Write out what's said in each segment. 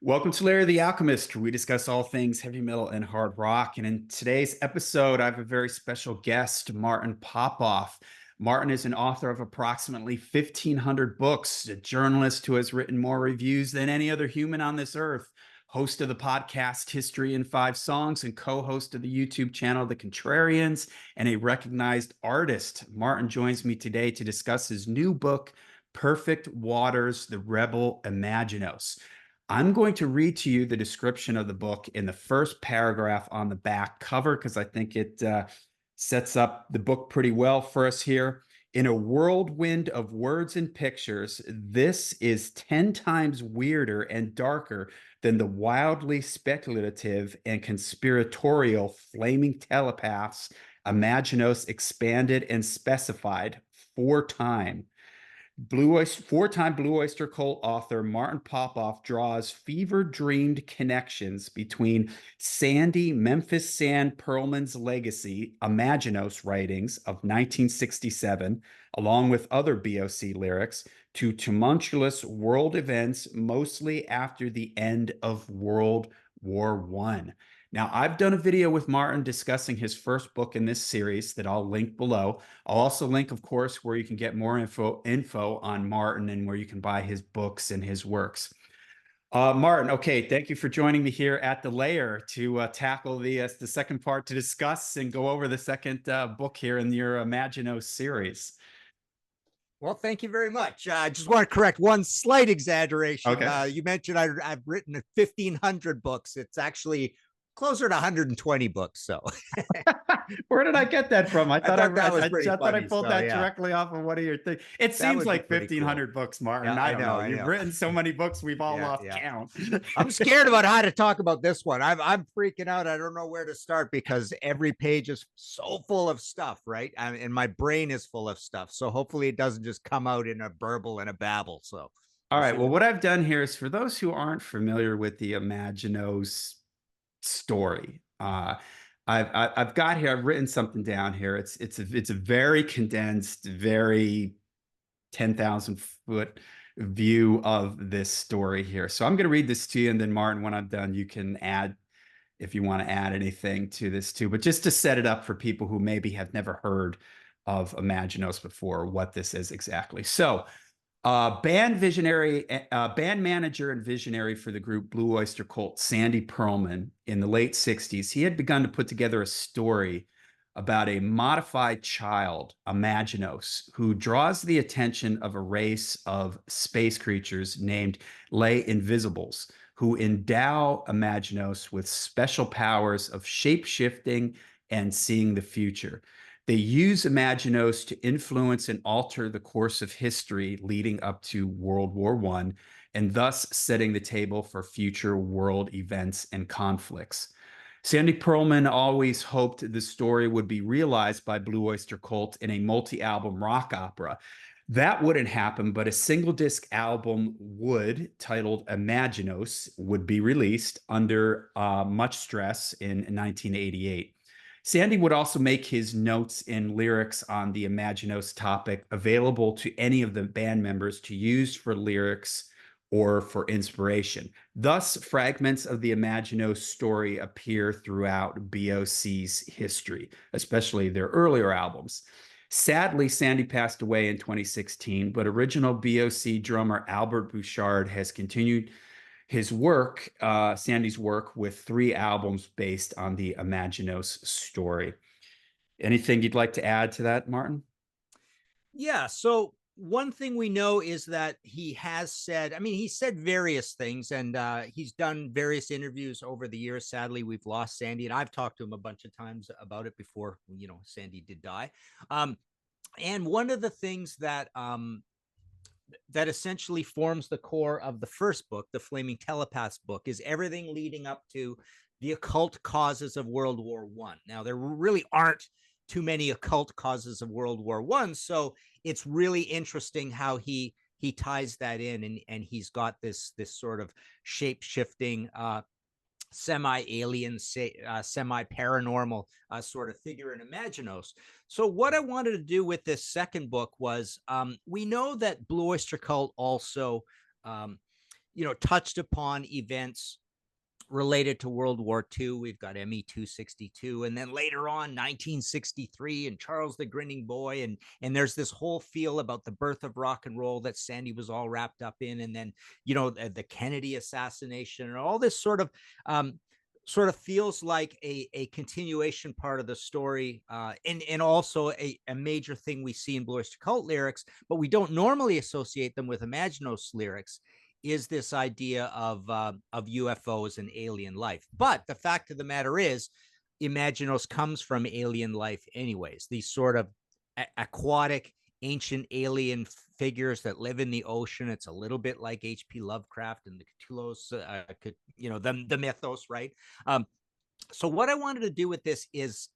Welcome to Lair the Alchemist, where we discuss all things heavy metal and hard rock. And in today's episode, I have a very special guest, Martin Popoff. Martin is an author of approximately 1,500 books, a journalist who has written more reviews than any other human on this earth, host of the podcast History in Five Songs, and co-host of the YouTube channel The Contrarians, and a recognized artist. Martin joins me today to discuss his new book, Perfect Waters, The Rebel Imaginos. I'm going to read to you the description of the book in the first paragraph on the back cover because I think it sets up the book pretty well for us here. In a whirlwind of words and pictures, this is 10 times weirder and darker than the wildly speculative and conspiratorial flaming telepaths Imaginos expanded and specified 4 times. Four-time Blue Oyster Cult author Martin Popoff draws fever-dreamed connections between Sandy Memphis Sand Perlman's legacy, Imaginos writings of 1967, along with other BOC lyrics, to tumultuous world events, mostly after the end of World War I. Now, I've done a video with Martin discussing his first book in this series that I'll link below. I'll also link, of course, where you can get more info on Martin and where you can buy his books and his works. Martin, okay, thank you for joining me here at the Lair to tackle the second part to discuss and go over the second book here in your Imaginos series. Well, thank you very much. I just want to correct one slight exaggeration. Okay. You mentioned I've written 1,500 books. It's actually closer to 120 books. So where did I get that from? I thought I funny, pulled that directly off of one of your things. It seems like 1,500 books, Martin. Yeah, I don't know. I You've know. written so many books, we've all lost count. I'm scared about how to talk about this one. I'm freaking out. I don't know where to start because every page is so full of stuff, right? And my brain is full of stuff. So hopefully it doesn't just come out in a burble and a babble. So all right. Well, what I've done here is for those who aren't familiar with the Imaginos story. I've got here. I've written something down here. It's a very condensed, very 10,000 foot view of this story here. So I'm going to read this to you, and then Martin, when I'm done, you can add if you want to add anything to this too. But just to set it up for people who maybe have never heard of Imaginos before, what this is exactly. So band manager and visionary for the group Blue Oyster Cult, Sandy Perlman, in the late 60s, he had begun to put together a story about a modified child, Imaginos, who draws the attention of a race of space creatures named Lair Invisibles, who endow Imaginos with special powers of shape-shifting and seeing the future. They use Imaginos to influence and alter the course of history leading up to World War I, and thus setting the table for future world events and conflicts. Sandy Perlman always hoped the story would be realized by Blue Oyster Cult in a multi-album rock opera. That wouldn't happen, but a single disc album would, titled Imaginos, would be released under much stress in 1988. Sandy would also make his notes and lyrics on the Imaginos topic available to any of the band members to use for lyrics or for inspiration. Thus, fragments of the Imaginos story appear throughout BOC's history, especially their earlier albums. Sadly, Sandy passed away in 2016, but original BOC drummer Albert Bouchard has continued his work, Sandy's work, with 3 albums based on the Imaginos story. Anything you'd like to add to that, Martin? Yeah. So one thing we know is that he has said, he said various things, and he's done various interviews over the years. Sadly, we've lost Sandy, and I've talked to him a bunch of times about it before, Sandy did die. And one of the things that that essentially forms the core of the first book, the Flaming Telepaths book, is everything leading up to the occult causes of World War I. Now, there really aren't too many occult causes of World War I, so it's really interesting how he ties that in, and he's got this sort of shape-shifting semi-alien, semi-paranormal sort of figure in Imaginos. So what I wanted to do with this second book was, we know that Blue Oyster Cult also touched upon events related to World War II. We've got ME 262, and then later on 1963 and Charles the Grinning Boy, and there's this whole feel about the birth of rock and roll that Sandy was all wrapped up in, and then the Kennedy assassination and all this sort of feels like a continuation part of the story, and also a major thing we see in Blue Oyster Cult lyrics, but we don't normally associate them with Imaginos lyrics, is this idea of UFOs and alien life. But the fact of the matter is, Imaginos comes from alien life anyways. These sort of aquatic, ancient alien figures that live in the ocean. It's a little bit like H.P. Lovecraft and the Cthulhu's, the mythos, right? So what I wanted to do with this is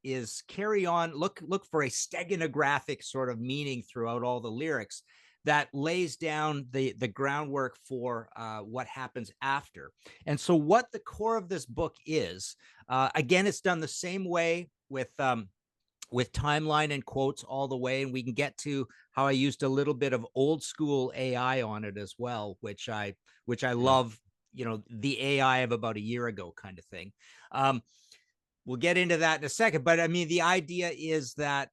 carry on, look for a steganographic sort of meaning throughout all the lyrics that lays down the groundwork for what happens after. And so what the core of this book is, again, it's done the same way with timeline and quotes all the way. And we can get to how I used a little bit of old school AI on it as well, which I love, the AI of about a year ago kind of thing. We'll get into that in a second, but I mean, the idea is that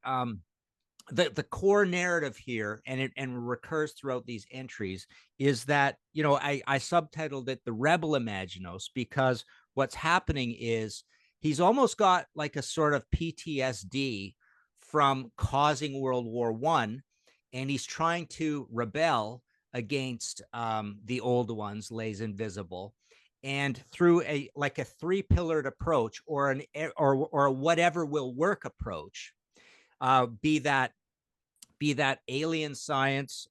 the core narrative here, and it recurs throughout these entries, is that I subtitled it the Rebel Imaginos, because what's happening is he's almost got like a sort of PTSD from causing World War I, and he's trying to rebel against the old ones, lays invisible, and through a three-pillared approach, or a whatever will work approach. Be that alien science,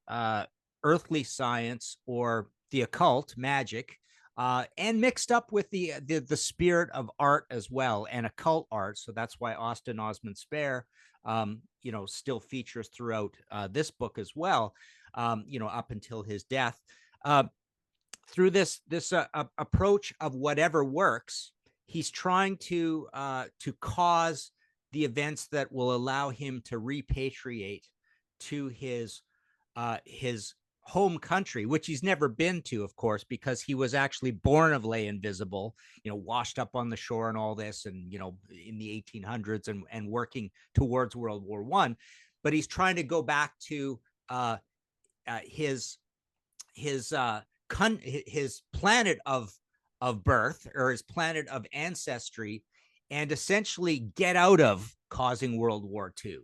earthly science, or the occult, magic, and mixed up with the spirit of art as well, and occult art. So that's why Austin Osman Spare, still features throughout this book as well, up until his death. Through this approach of whatever works, he's trying to cause the events that will allow him to repatriate to his home country, which he's never been to, of course, because he was actually born of Lay Invisible, washed up on the shore and all this, and in the 1800s, and working towards World War I. But he's trying to go back to his planet of birth, or his planet of ancestry, and essentially get out of causing World War II.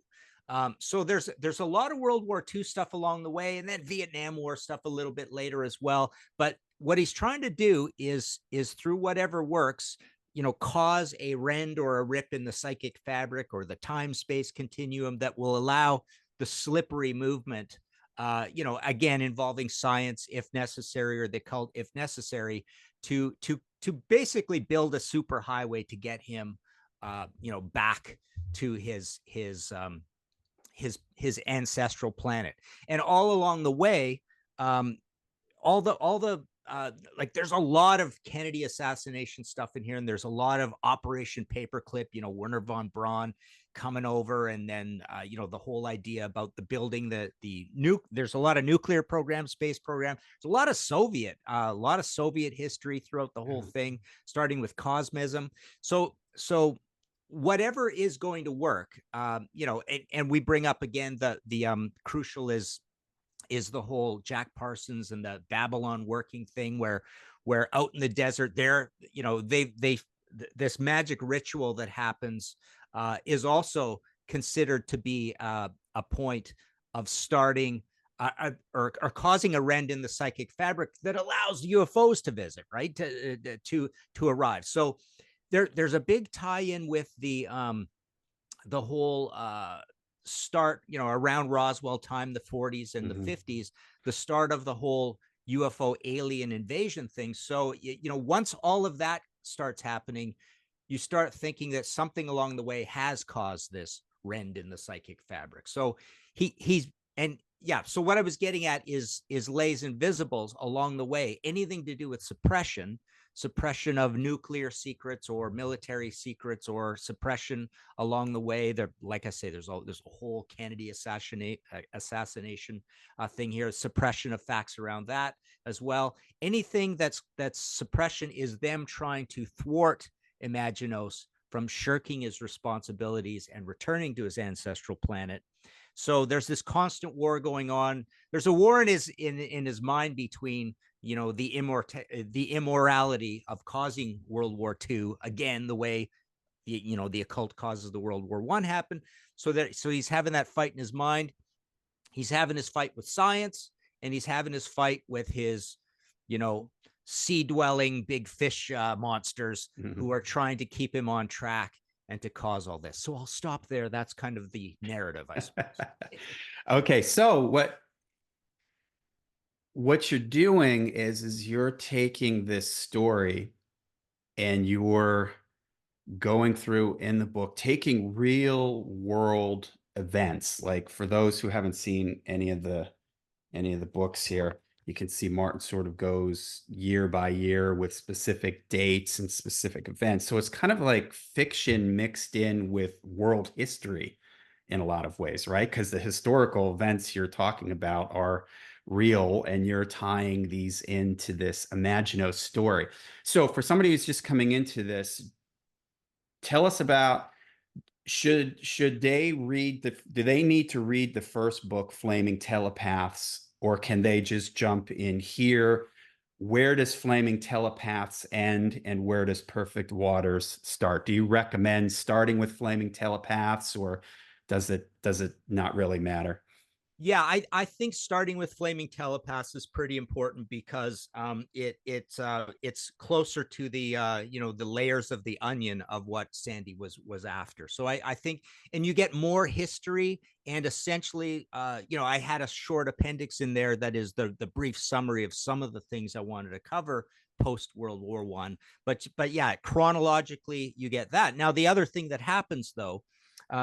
So there's a lot of World War II stuff along the way, and then Vietnam War stuff a little bit later as well. But what he's trying to do is through whatever works, cause a rend or a rip in the psychic fabric or the time-space continuum that will allow the slippery movement, again, involving science if necessary, or the cult if necessary, to basically build a super highway to get him, back to his ancestral planet. And all along the way, all the there's a lot of Kennedy assassination stuff in here, and there's a lot of Operation Paperclip, Werner von Braun coming over, and then the whole idea about the building there's a lot of nuclear program, space program. There's a lot of Soviet history throughout the whole thing, starting with Cosmism. So whatever is going to work, and we bring up again the crucial is the whole Jack Parsons and the Babylon working thing, where out in the desert there, this magic ritual that happens is also considered to be a point of starting or causing a rend in the psychic fabric that allows UFOs to visit, right, to arrive. So there's a big tie-in with the whole start, around Roswell time, the 40s and the 50s, the start of the whole UFO alien invasion thing. So, once all of that starts happening, you start thinking that something along the way has caused this rend in the psychic fabric. So he's yeah. So what I was getting at is Lay's invisibles along the way. Anything to do with suppression, suppression of nuclear secrets or military secrets, or suppression along the way. There, like I say, there's a whole Kennedy assassination thing here. Suppression of facts around that as well. Anything that's suppression is them trying to thwart Imaginos from shirking his responsibilities and returning to his ancestral planet. So there's this constant war going on. There's a war in his mind between, you know, the immorality of causing World War II, again, the way the occult causes the World War I happen. So he's having that fight in his mind. He's having his fight with science, and he's having his fight with his, you know, sea dwelling big fish monsters who are trying to keep him on track and to cause all this. So I'll stop there. That's kind of the narrative, I suppose. Okay, so what you're doing is you're taking this story and you're going through in the book, taking real world events. Like for those who haven't seen any of the books here, you can see Martin sort of goes year by year with specific dates and specific events. So it's kind of like fiction mixed in with world history in a lot of ways, right? Because the historical events you're talking about are real and you're tying these into this Imaginos story. So for somebody who's just coming into this, tell us about, should they read do they need to read the first book, Flaming Telepaths, or can they just jump in here? Where does Flaming Telepaths end and where does Perfect Waters start? Do you recommend starting with Flaming Telepaths, or does it not really matter? Yeah, I think starting with Flaming Telepaths is pretty important because it's closer to the the layers of the onion of what Sandy was after. So I think, and you get more history, and essentially I had a short appendix in there that is the brief summary of some of the things I wanted to cover post World War I. But yeah, chronologically you get that. Now the other thing that happens though,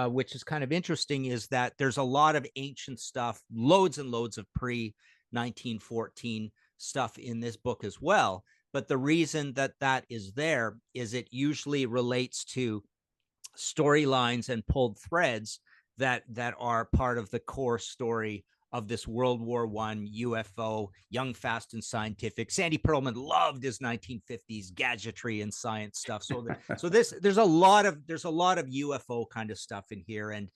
which is kind of interesting, is that there's a lot of ancient stuff, loads and loads of pre 1914 stuff in this book as well. But the reason that that is there is it usually relates to storylines and pulled threads that are part of the core story of this World War I UFO, young, fast, and scientific. Sandy Pearlman loved his 1950s gadgetry and science stuff. So there's a lot of UFO kind of stuff in here, and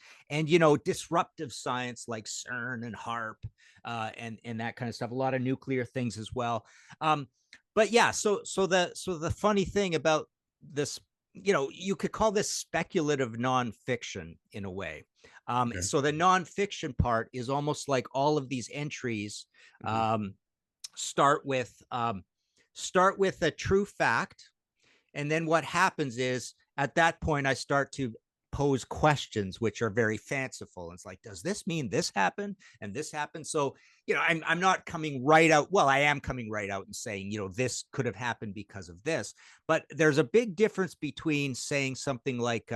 disruptive science like CERN and HARP, and that kind of stuff. A lot of nuclear things as well. But yeah, so the funny thing about this, you could call this speculative nonfiction in a way. Okay. So the nonfiction part is almost like all of these entries start with a true fact, and then what happens is at that point I start to pose questions which are very fanciful. It's like, does this mean this happened and this happened? So I'm not coming right out. Well, I am coming right out and saying, this could have happened because of this. But there's a big difference between saying something like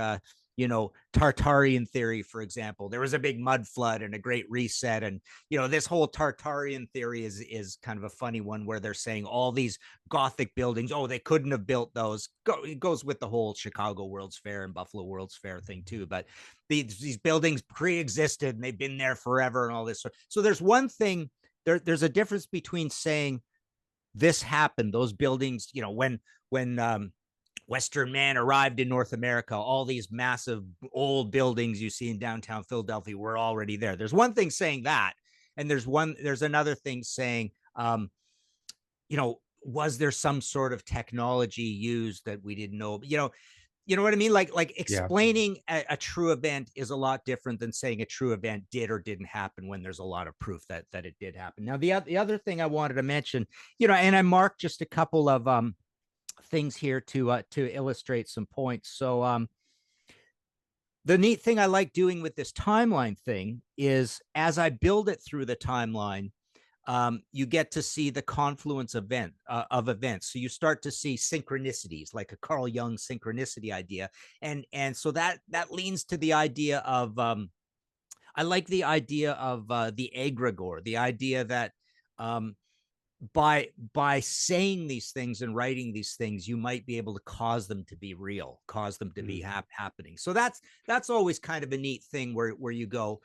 Tartarian theory, for example. There was a big mud flood and a great reset, and this whole Tartarian theory is kind of a funny one, where they're saying all these Gothic buildings, they couldn't have built those. It goes with the whole Chicago World's Fair and Buffalo World's Fair thing too. But these buildings pre-existed and they've been there forever and all this. So there's one thing. There's a difference between saying this happened, those buildings, when Western man arrived in North America, all these massive old buildings you see in downtown Philadelphia were already there. There's one thing saying that, and there's another thing saying, was there some sort of technology used that we didn't know? You know what I mean? Like explaining a true event is a lot different than saying a true event did or didn't happen when there's a lot of proof that it did happen. Now, the other thing I wanted to mention, and I marked just a couple of things here to illustrate some points. So the neat thing I like doing with this timeline thing is, as I build it through the timeline, you get to see the confluence of events. So you start to see synchronicities, like a Carl Jung synchronicity idea, and so that leans to the idea of I like the idea of the egregore, the idea that um, by saying these things and writing these things, you might be able to cause them to be real, cause them to be Mm. happening. So that's always kind of a neat thing where you go,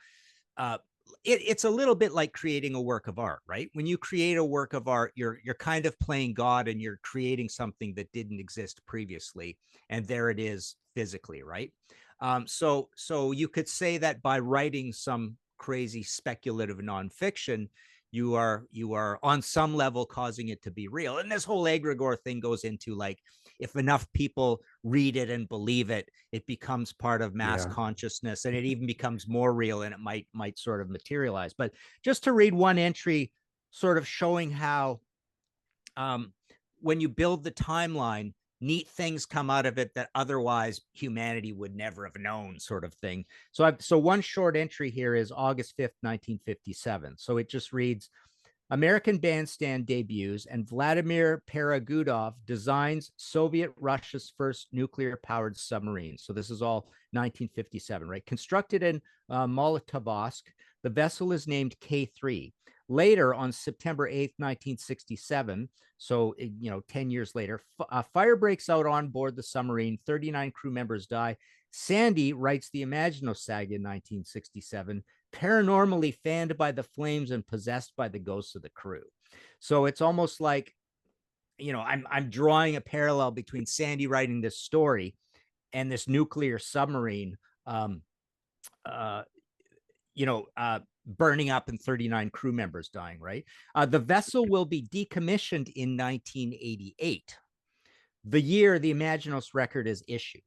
uh, it's a little bit like creating a work of art, right? When you create a work of art, you're kind of playing God and you're creating something that didn't exist previously, and there it is physically, right? So you could say that by writing some crazy speculative nonfiction, you are on some level causing it to be real. And this whole egregore thing goes into like, if enough people read it and believe it, it becomes part of mass Yeah. consciousness, and it even becomes more real, and it might sort of materialize. But just to read one entry sort of showing how um, when you build the timeline, neat things come out of it that otherwise humanity would never have known, sort of thing. So one short entry here is August 5th, 1957. So it just reads, American Bandstand debuts, and Vladimir Peregudov designs Soviet Russia's first nuclear-powered submarine. So this is all 1957, right? Constructed in Molotov, the vessel is named K3. Later, on September 8th, 1967, so 10 years later, fire breaks out on board the submarine. 39 crew members die. Sandy writes the Imaginos saga in 1967, paranormally fanned by the flames and possessed by the ghosts of the crew. So it's almost like, I'm drawing a parallel between Sandy writing this story and this nuclear submarine, um, uh, burning up and 39 crew members dying, right? The vessel will be decommissioned in 1988, the year the Imaginos record is issued,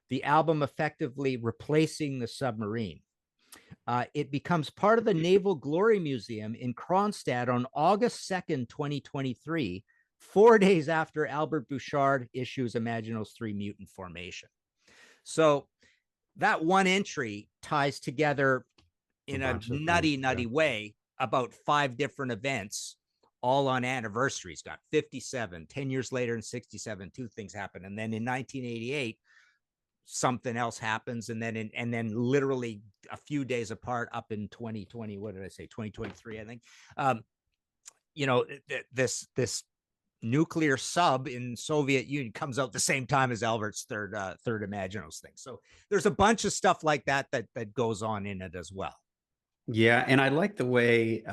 the album effectively replacing the submarine. It becomes part of the Naval Glory Museum in Kronstadt on August 2nd, 2023, 4 days after Albert Bouchard issues Imaginos 3 Mutant Formation. So that one entry ties together A in a bunch of things. nutty Yeah. way about 5 different events, all on anniversaries. Got 57, 10 years later in 67, 2 things happen. And then in 1988, something else happens, and then literally a few days apart, up in 2020, what did I say, 2023, I think, um this nuclear sub in Soviet Union comes out the same time as Albert's third Imaginos thing. So there's a bunch of stuff like that goes on in it as well. Yeah, and I like the way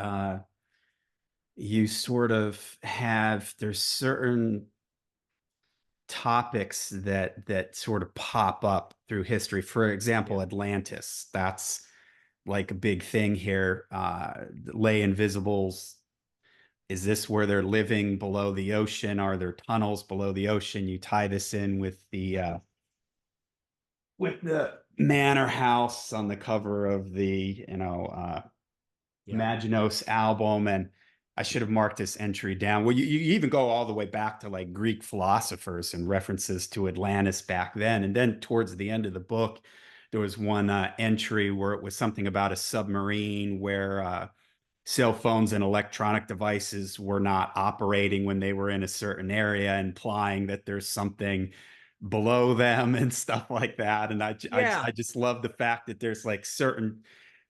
you sort of have there's certain topics that sort of pop up through history. For Yeah. example, Atlantis. That's like a big thing here. Lay Invisibles. Is this where they're living below the ocean? Are there tunnels below the ocean? You tie this in with the manor house on the cover of the Yeah. Imaginos album. And I should have marked this entry down. Well, you even go all the way back to like Greek philosophers and references to Atlantis back then. And then towards the end of the book, there was one entry where it was something about a submarine where cell phones and electronic devices were not operating when they were in a certain area, implying that there's something below them and stuff like that. And Yeah. I just love the fact that there's like certain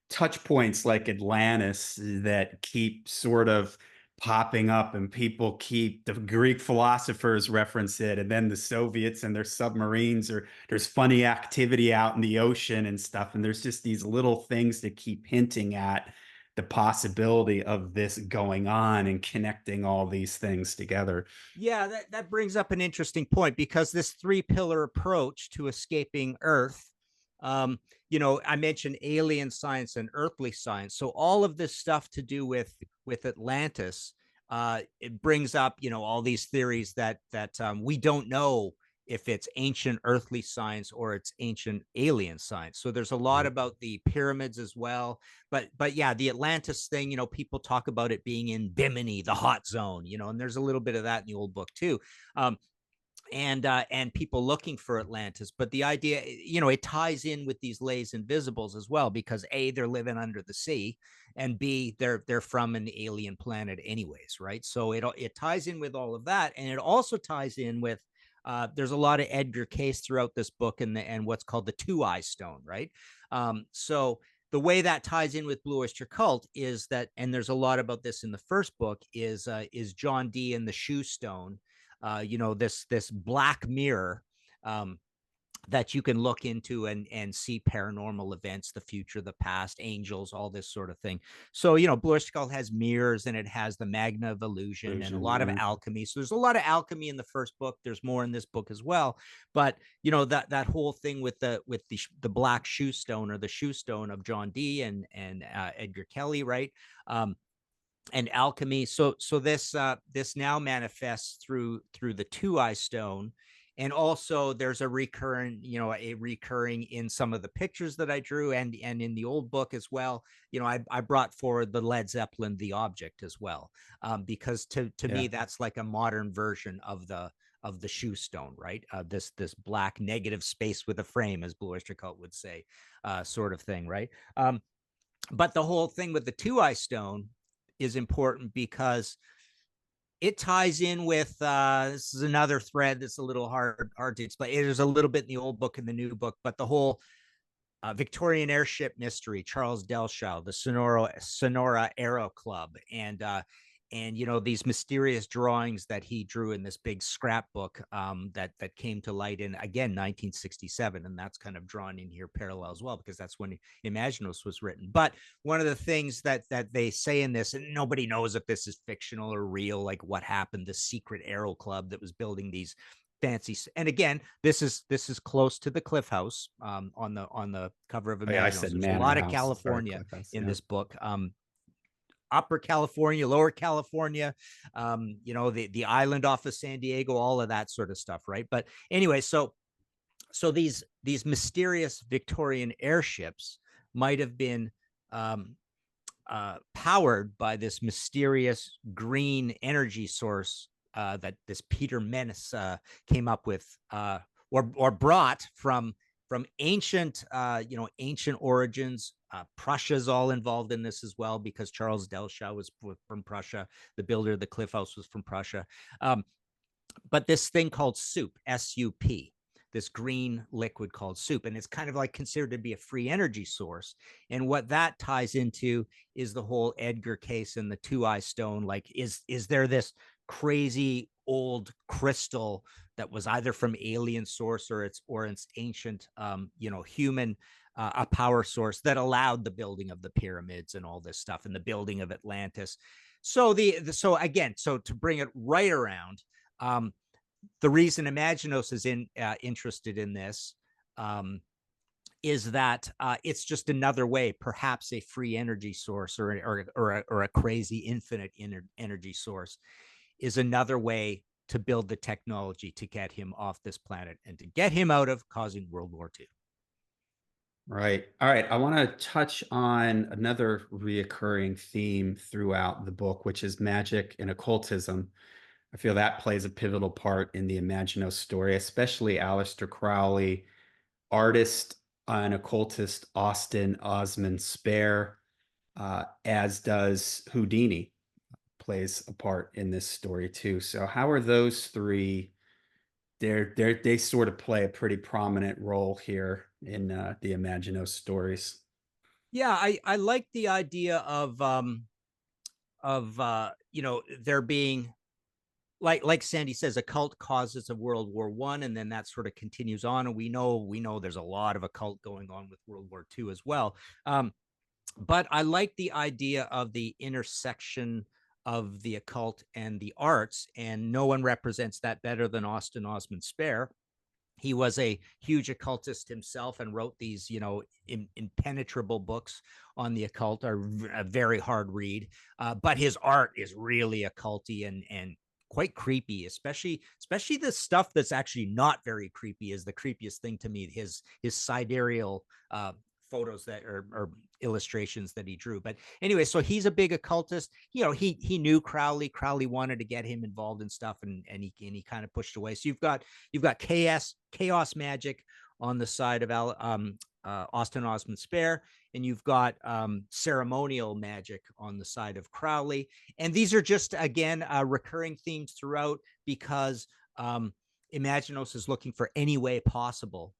touch points like Atlantis that keep sort of popping up, and people keep the Greek philosophers reference it, and then the Soviets and their submarines, or there's funny activity out in the ocean and stuff, and there's just these little things that keep hinting at the possibility of this going on and connecting all these things together. Yeah, that brings up an interesting point, because this 3 pillar approach to escaping Earth, I mentioned alien science and earthly science. So all of this stuff to do with Atlantis, it brings up, all these theories that we don't know if it's ancient earthly science or it's ancient alien science. So there's a lot Right. about the pyramids as well. But yeah, the Atlantis thing, people talk about it being in Bimini, the hot zone, and there's a little bit of that in the old book too. Um, and people looking for Atlantis. But the idea, it ties in with these Lays Invisibles as well, because A, they're living under the sea, and B, they're from an alien planet anyways, right? So it ties in with all of that, and it also ties in with there's a lot of Edgar Cayce throughout this book, and what's called the 2 eye stone, right? So the way that ties in with Blue Oyster Cult is that, and there's a lot about this in the first book, is John Dee and the Shoe Stone. This black mirror that you can look into and see paranormal events, the future, the past, angels, all this sort of thing. So, Blue Oyster Cult has mirrors, and it has the Magna of Illusion and a lot of alchemy. So there's a lot of alchemy in the first book. There's more in this book as well. But that whole thing with the black shoe stone, or the shoe stone of John Dee and Edgar Kelly, right? And alchemy. So this now manifests through the two-eye stone. And also there's a recurring in some of the pictures that I drew, and in the old book as well. I brought forward the Led Zeppelin, The Object, as well, because to me, that's like a modern version of the shoe stone, right? This black negative space with a frame, as Blue Oyster Cult would say, sort of thing, right? But the whole thing with the two-eye stone is important because it ties in with this is another thread that's a little hard to explain. There's a little bit in the old book and the new book, but the whole Victorian airship mystery, Charles Delshaw, the Sonora Aero Club, and these mysterious drawings that he drew in this big scrapbook that came to light in, again, 1967, and that's kind of drawn in here parallel as well, because that's when Imaginos was written. But one of the things that they say in this, and nobody knows if this is fictional or real, like what happened, the secret Aero Club that was building these fancy, and again, this is close to the Cliff House on the cover of Imaginos. I said There's Manor a lot House. of California House, in this book. Upper California, Lower California, the island off of San Diego, all of that sort of stuff, right? But anyway, so these mysterious Victorian airships might have been powered by this mysterious green energy source that this Peter Menace came up with, or brought from ancient origins. Prussia's all involved in this as well, because Charles Delshaw was from Prussia. The builder of the Cliff House was from Prussia. But this thing called soup, S-U-P, this green liquid called soup, and it's kind of like considered to be a free energy source. And what that ties into is the whole Edgar case and the two-eye stone. Like, is there this crazy old crystal that was either from alien source or it's ancient, human, a power source that allowed the building of the pyramids and all this stuff, and the building of Atlantis. So so to bring it right around, the reason Imaginos is interested in this is that it's just another way, perhaps a free energy source or a crazy infinite energy source is another way to build the technology to get him off this planet and to get him out of causing World War II. Right. All right. I want to touch on another reoccurring theme throughout the book, which is magic and occultism. I feel that plays a pivotal part in the Imaginos story, especially Aleister Crowley, artist and occultist Austin Osman Spare, as does Houdini, plays a part in this story too. So how are those three? They sort of play a pretty prominent role here in the Imaginos stories. Yeah, I like the idea of there being, like Sandy says, occult causes of World War I, and then that sort of continues on. And we know there's a lot of occult going on with World War II as well. But I like the idea of the intersection of the occult and the arts, and no one represents that better than Austin Osman Spare. He was a huge occultist himself and wrote these, impenetrable books on the occult, are a very hard read. But his art is really occulty and quite creepy, especially the stuff that's actually not very creepy is the creepiest thing to me. His sidereal photos that or illustrations that he drew. But anyway, so he's a big occultist. He knew Crowley. Crowley wanted to get him involved in stuff, and he kind of pushed away. So you've got chaos magic on the side of Austin Osman Spare, and you've got ceremonial magic on the side of Crowley. And these are just, again, recurring themes throughout, because Imaginos is looking for any way possible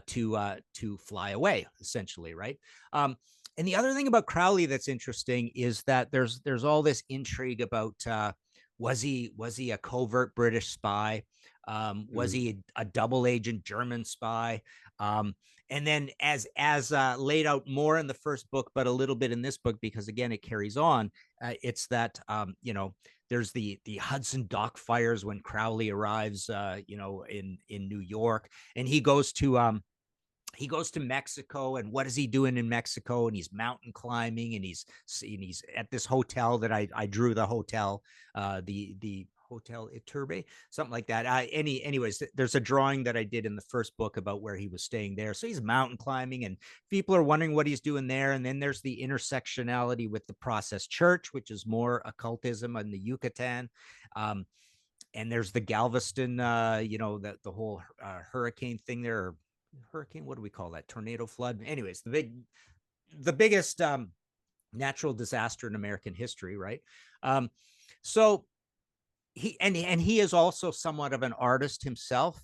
to fly away, essentially, right? And the other thing about Crowley that's interesting is that there's all this intrigue about was he a covert British spy? Was Mm. he a double agent German spy? And then as laid out more in the first book, but a little bit in this book, because again it carries on. It's that there's the Hudson Dock fires when Crowley arrives, in New York, and he goes to Mexico, and what is he doing in Mexico? And he's mountain climbing, and he's at this hotel that I drew the hotel, the Hotel Iturbe, something like that. Anyways, there's a drawing that I did in the first book about where he was staying there. So he's mountain climbing, and people are wondering what he's doing there. And then there's the intersectionality with the Process Church, which is more occultism in the Yucatan. And there's the Galveston, the whole hurricane thing there. Hurricane, what do we call that? Tornado, flood. Anyways, the biggest natural disaster in American history, right? So he is also somewhat of an artist himself,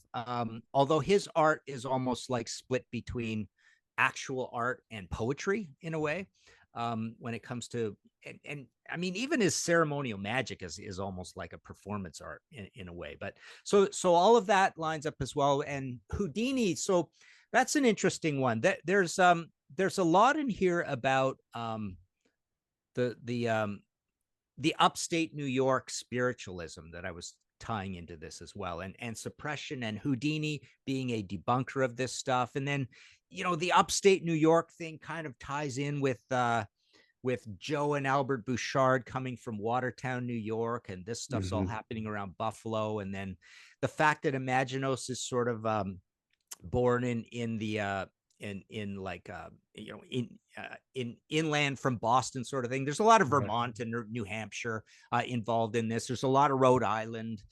although his art is almost like split between actual art and poetry in a way. When it comes to and I mean, even his ceremonial magic is almost like a performance art in a way. But so all of that lines up as well. And Houdini, so that's an interesting one. That there's a lot in here about the upstate New York spiritualism that I was tying into this as well, and suppression, and Houdini being a debunker of this stuff. And then the upstate New York thing kind of ties in with Joe and Albert Bouchard coming from Watertown, New York, and this stuff's all Mhm. happening around Buffalo. And then the fact that Imaginos is sort of born in the in inland from Boston sort of thing. There's a lot of Right. Vermont and New Hampshire involved in this. There's a lot of Rhode Island,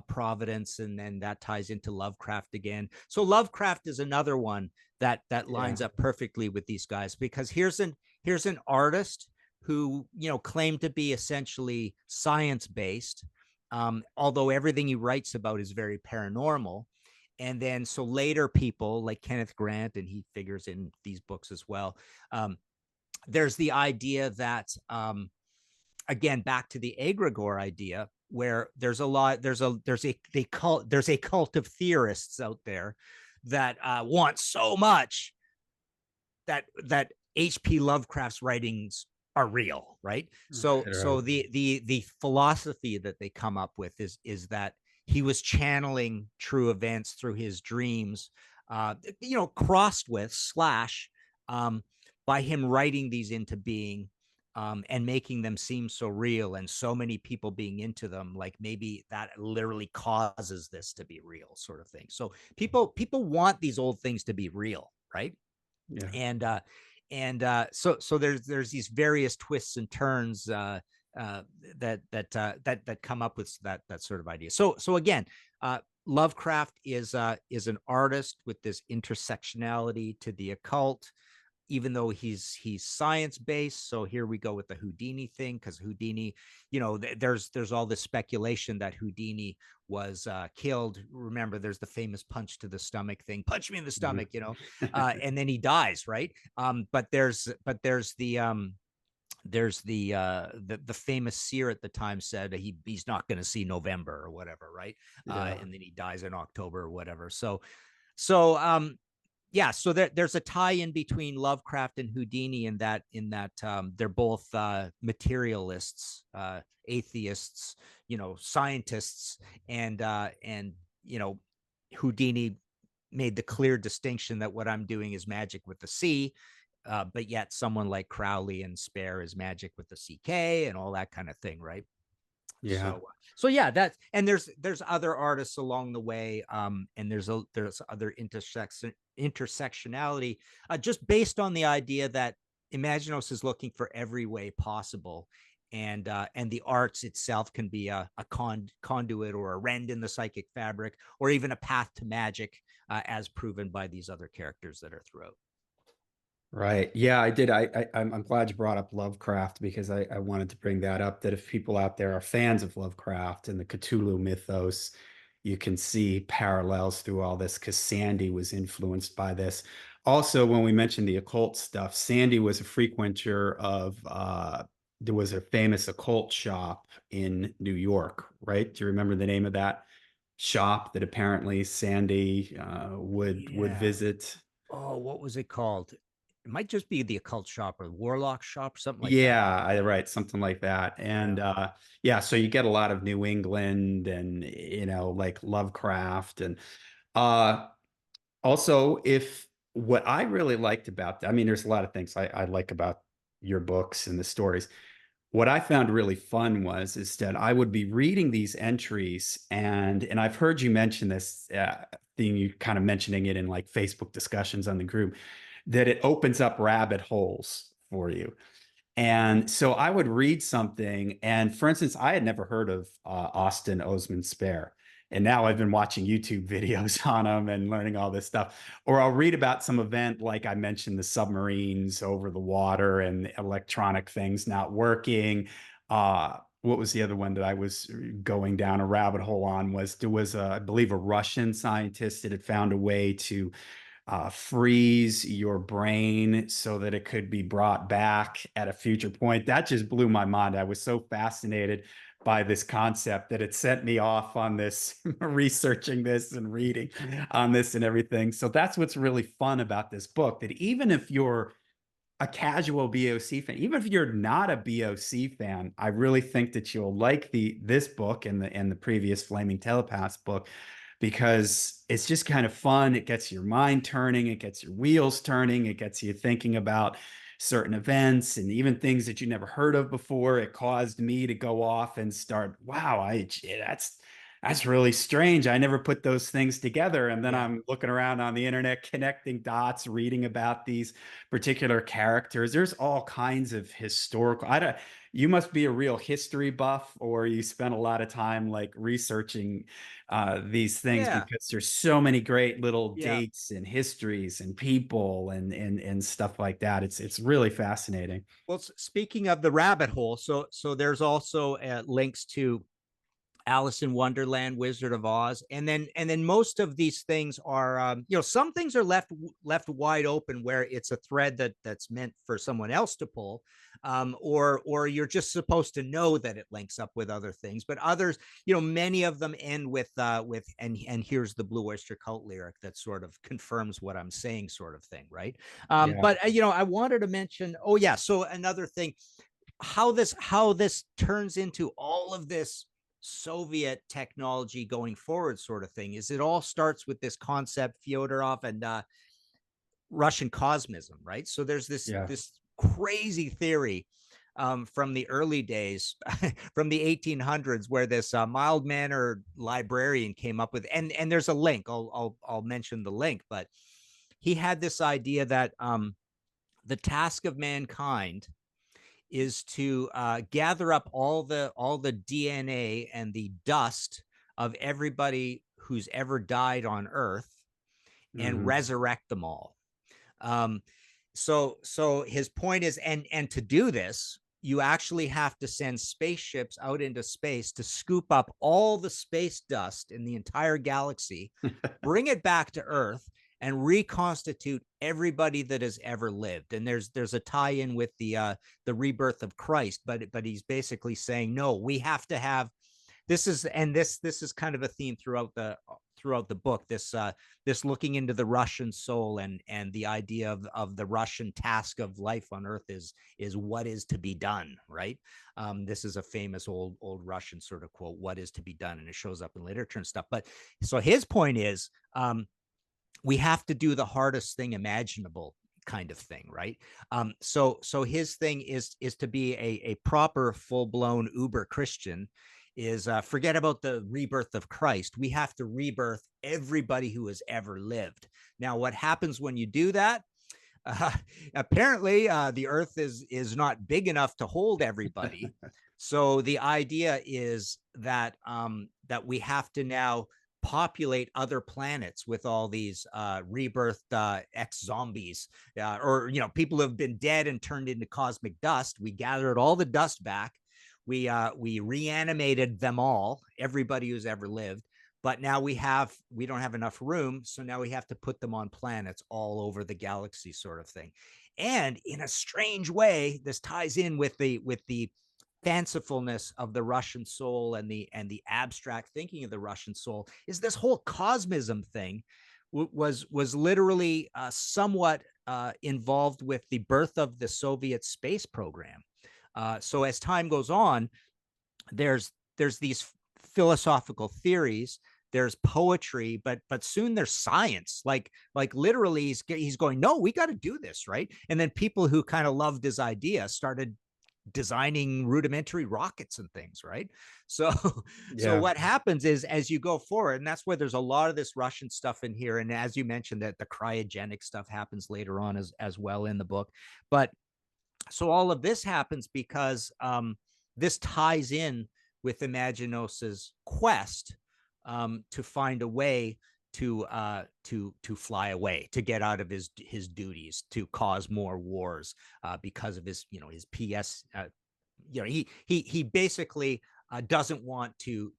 Providence, and then that ties into Lovecraft again. So Lovecraft is another one that lines Yeah. up perfectly with these guys, because here's an artist who claimed to be essentially science based, although everything he writes about is very paranormal. And then so later people like Kenneth Grant, and he figures in these books as well, there's the idea that again, back to the egregore idea, where there's a cult of theorists out there that want so much that H.P. Lovecraft's writings are real, right? So Right. the philosophy that they come up with is that he was channeling true events through his dreams, crossed with slash by him writing these into being, and making them seem so real, and so many people being into them, like maybe that literally causes this to be real, sort of thing. So people want these old things to be real, right? Yeah. And so there's these various twists and turns that come up with that sort of idea. So again, Lovecraft is an artist with this intersectionality to the occult, even though he's science based. So here we go with the Houdini thing, because Houdini, there's all this speculation that Houdini was killed. Remember, there's the famous punch to the stomach thing, punch me in the Mhm. stomach, and then he dies, right? But there's the famous seer at the time said he's not going to see November or whatever, right? Yeah. And then he dies in October or whatever. So yeah, so there's a tie in between Lovecraft and Houdini in that they're both materialists, atheists, scientists, and Houdini made the clear distinction that what I'm doing is magic with the C, but yet someone like Crowley and Spare is magic with the CK and all that kind of thing, right? Yeah. So yeah, that's, and there's other artists along the way, and there's other intersectionality, just based on the idea that Imaginos is looking for every way possible, and the arts itself can be a conduit or a rend in the psychic fabric, or even a path to magic, as proven by these other characters that are throughout. Right. Yeah, I did. I'm glad you brought up Lovecraft because I wanted to bring that up, that if people out there are fans of Lovecraft and the Cthulhu mythos, you can see parallels through all this because Sandy was influenced by this. Also, when we mentioned the occult stuff, Sandy was a frequenter of there was a famous occult shop in New York, right? Do you remember the name of that shop that apparently Sandy would Yeah. visit? Oh, what was it called? It might just be the occult shop or warlock shop, something like that. Yeah, right, something like that. And Yeah. yeah, so you get a lot of New England and like Lovecraft and uh also if what I really liked about I mean, there's a lot of things I like about your books and the stories. What I found really fun was is that I would be reading these entries and I've heard you mention this thing, you kind of mentioning it in like Facebook discussions on the group, that it opens up rabbit holes for you. And so I would read something, and for instance, I had never heard of Austin Osman Spare. And now I've been watching YouTube videos on him and learning all this stuff. Or I'll read about some event, like I mentioned, the submarines over the water and electronic things not working. What was the other one that I was going down a rabbit hole on? Was there was, I believe, a Russian scientist that had found a way to freeze your brain so that it could be brought back at a future point. That just blew my mind. I was so fascinated by this concept that it sent me off on this researching this and reading on this and everything. So that's what's really fun about this book, that even if you're a casual BOC fan, even if you're not a BOC fan, I really think that you'll like this book and the previous Flaming Telepaths book, because it's just kind of fun. It gets your mind turning, it gets your wheels turning, it gets you thinking about certain events and even things that you never heard of before. It caused me to go off and start, wow, that's really strange. I never put those things together. And then Yeah. I'm looking around on the internet, connecting dots, reading about these particular characters. There's all kinds of historical. I don't. You must be a real history buff, or you spend a lot of time like researching these things, Yeah. because there's so many great little Yeah. dates and histories and people and stuff like that. It's really fascinating. Well, speaking of the rabbit hole, so there's also links to Alice in Wonderland, Wizard of Oz, and then most of these things are, some things are left wide open where it's a thread that's meant for someone else to pull, or you're just supposed to know that it links up with other things. But others, many of them end with and here's the Blue Oyster Cult lyric that sort of confirms what I'm saying, sort of thing, right? Yeah. But I wanted to mention, oh yeah, so another thing, how this turns into all of this Soviet technology going forward, sort of thing, is it all starts with this concept, Fyodorov and Russian cosmism, right? So there's this Yeah. this crazy theory from the early days, from the 1800s, where this mild mannered librarian came up with, and there's a link. I'll mention the link, but he had this idea that the task of mankind is to gather up all the DNA and the dust of everybody who's ever died on Earth and Mhm. resurrect them all. Um, so his point is, and to do this, you actually have to send spaceships out into space to scoop up all the space dust in the entire galaxy, bring it back to Earth, and reconstitute everybody that has ever lived. And there's a tie-in with the rebirth of Christ, but he's basically saying, no, we have to have this is kind of a theme throughout the book, this looking into the Russian soul, and the idea of the Russian task of life on Earth is what is to be done, right? This is a famous old Russian sort of quote, what is to be done, and it shows up in literature and stuff. But so his point is, we have to do the hardest thing imaginable, kind of thing, right? So his thing is to be a proper full-blown uber Christian, is forget about the rebirth of Christ. We have to rebirth everybody who has ever lived. Now, what happens when you do that? Uh, Apparently, the Earth is not big enough to hold everybody. So the idea is that we have to now populate other planets with all these rebirthed ex-zombies, or people who have been dead and turned into cosmic dust. We gathered all the dust back. We reanimated them all, everybody who's ever lived, but now we don't have enough room, so now we have to put them on planets all over the galaxy, sort of thing. And in a strange way, this ties in with the fancifulness of the Russian soul and the abstract thinking of the Russian soul. Is this whole cosmism thing was literally somewhat involved with the birth of the Soviet space program. So as time goes on, there's these philosophical theories, there's poetry, but soon there's science. Like literally, he's going, no, we got to do this, right? And then people who kind of loved his idea started designing rudimentary rockets and things, right? So so Yeah. what happens is, as you go forward, and that's where there's a lot of this Russian stuff in here, and as you mentioned, that the cryogenic stuff happens later on as well in the book. But so all of this happens because this ties in with Imaginos's quest to find a way to fly away, to get out of his duties, to cause more wars because of his his PS. He basically doesn't want to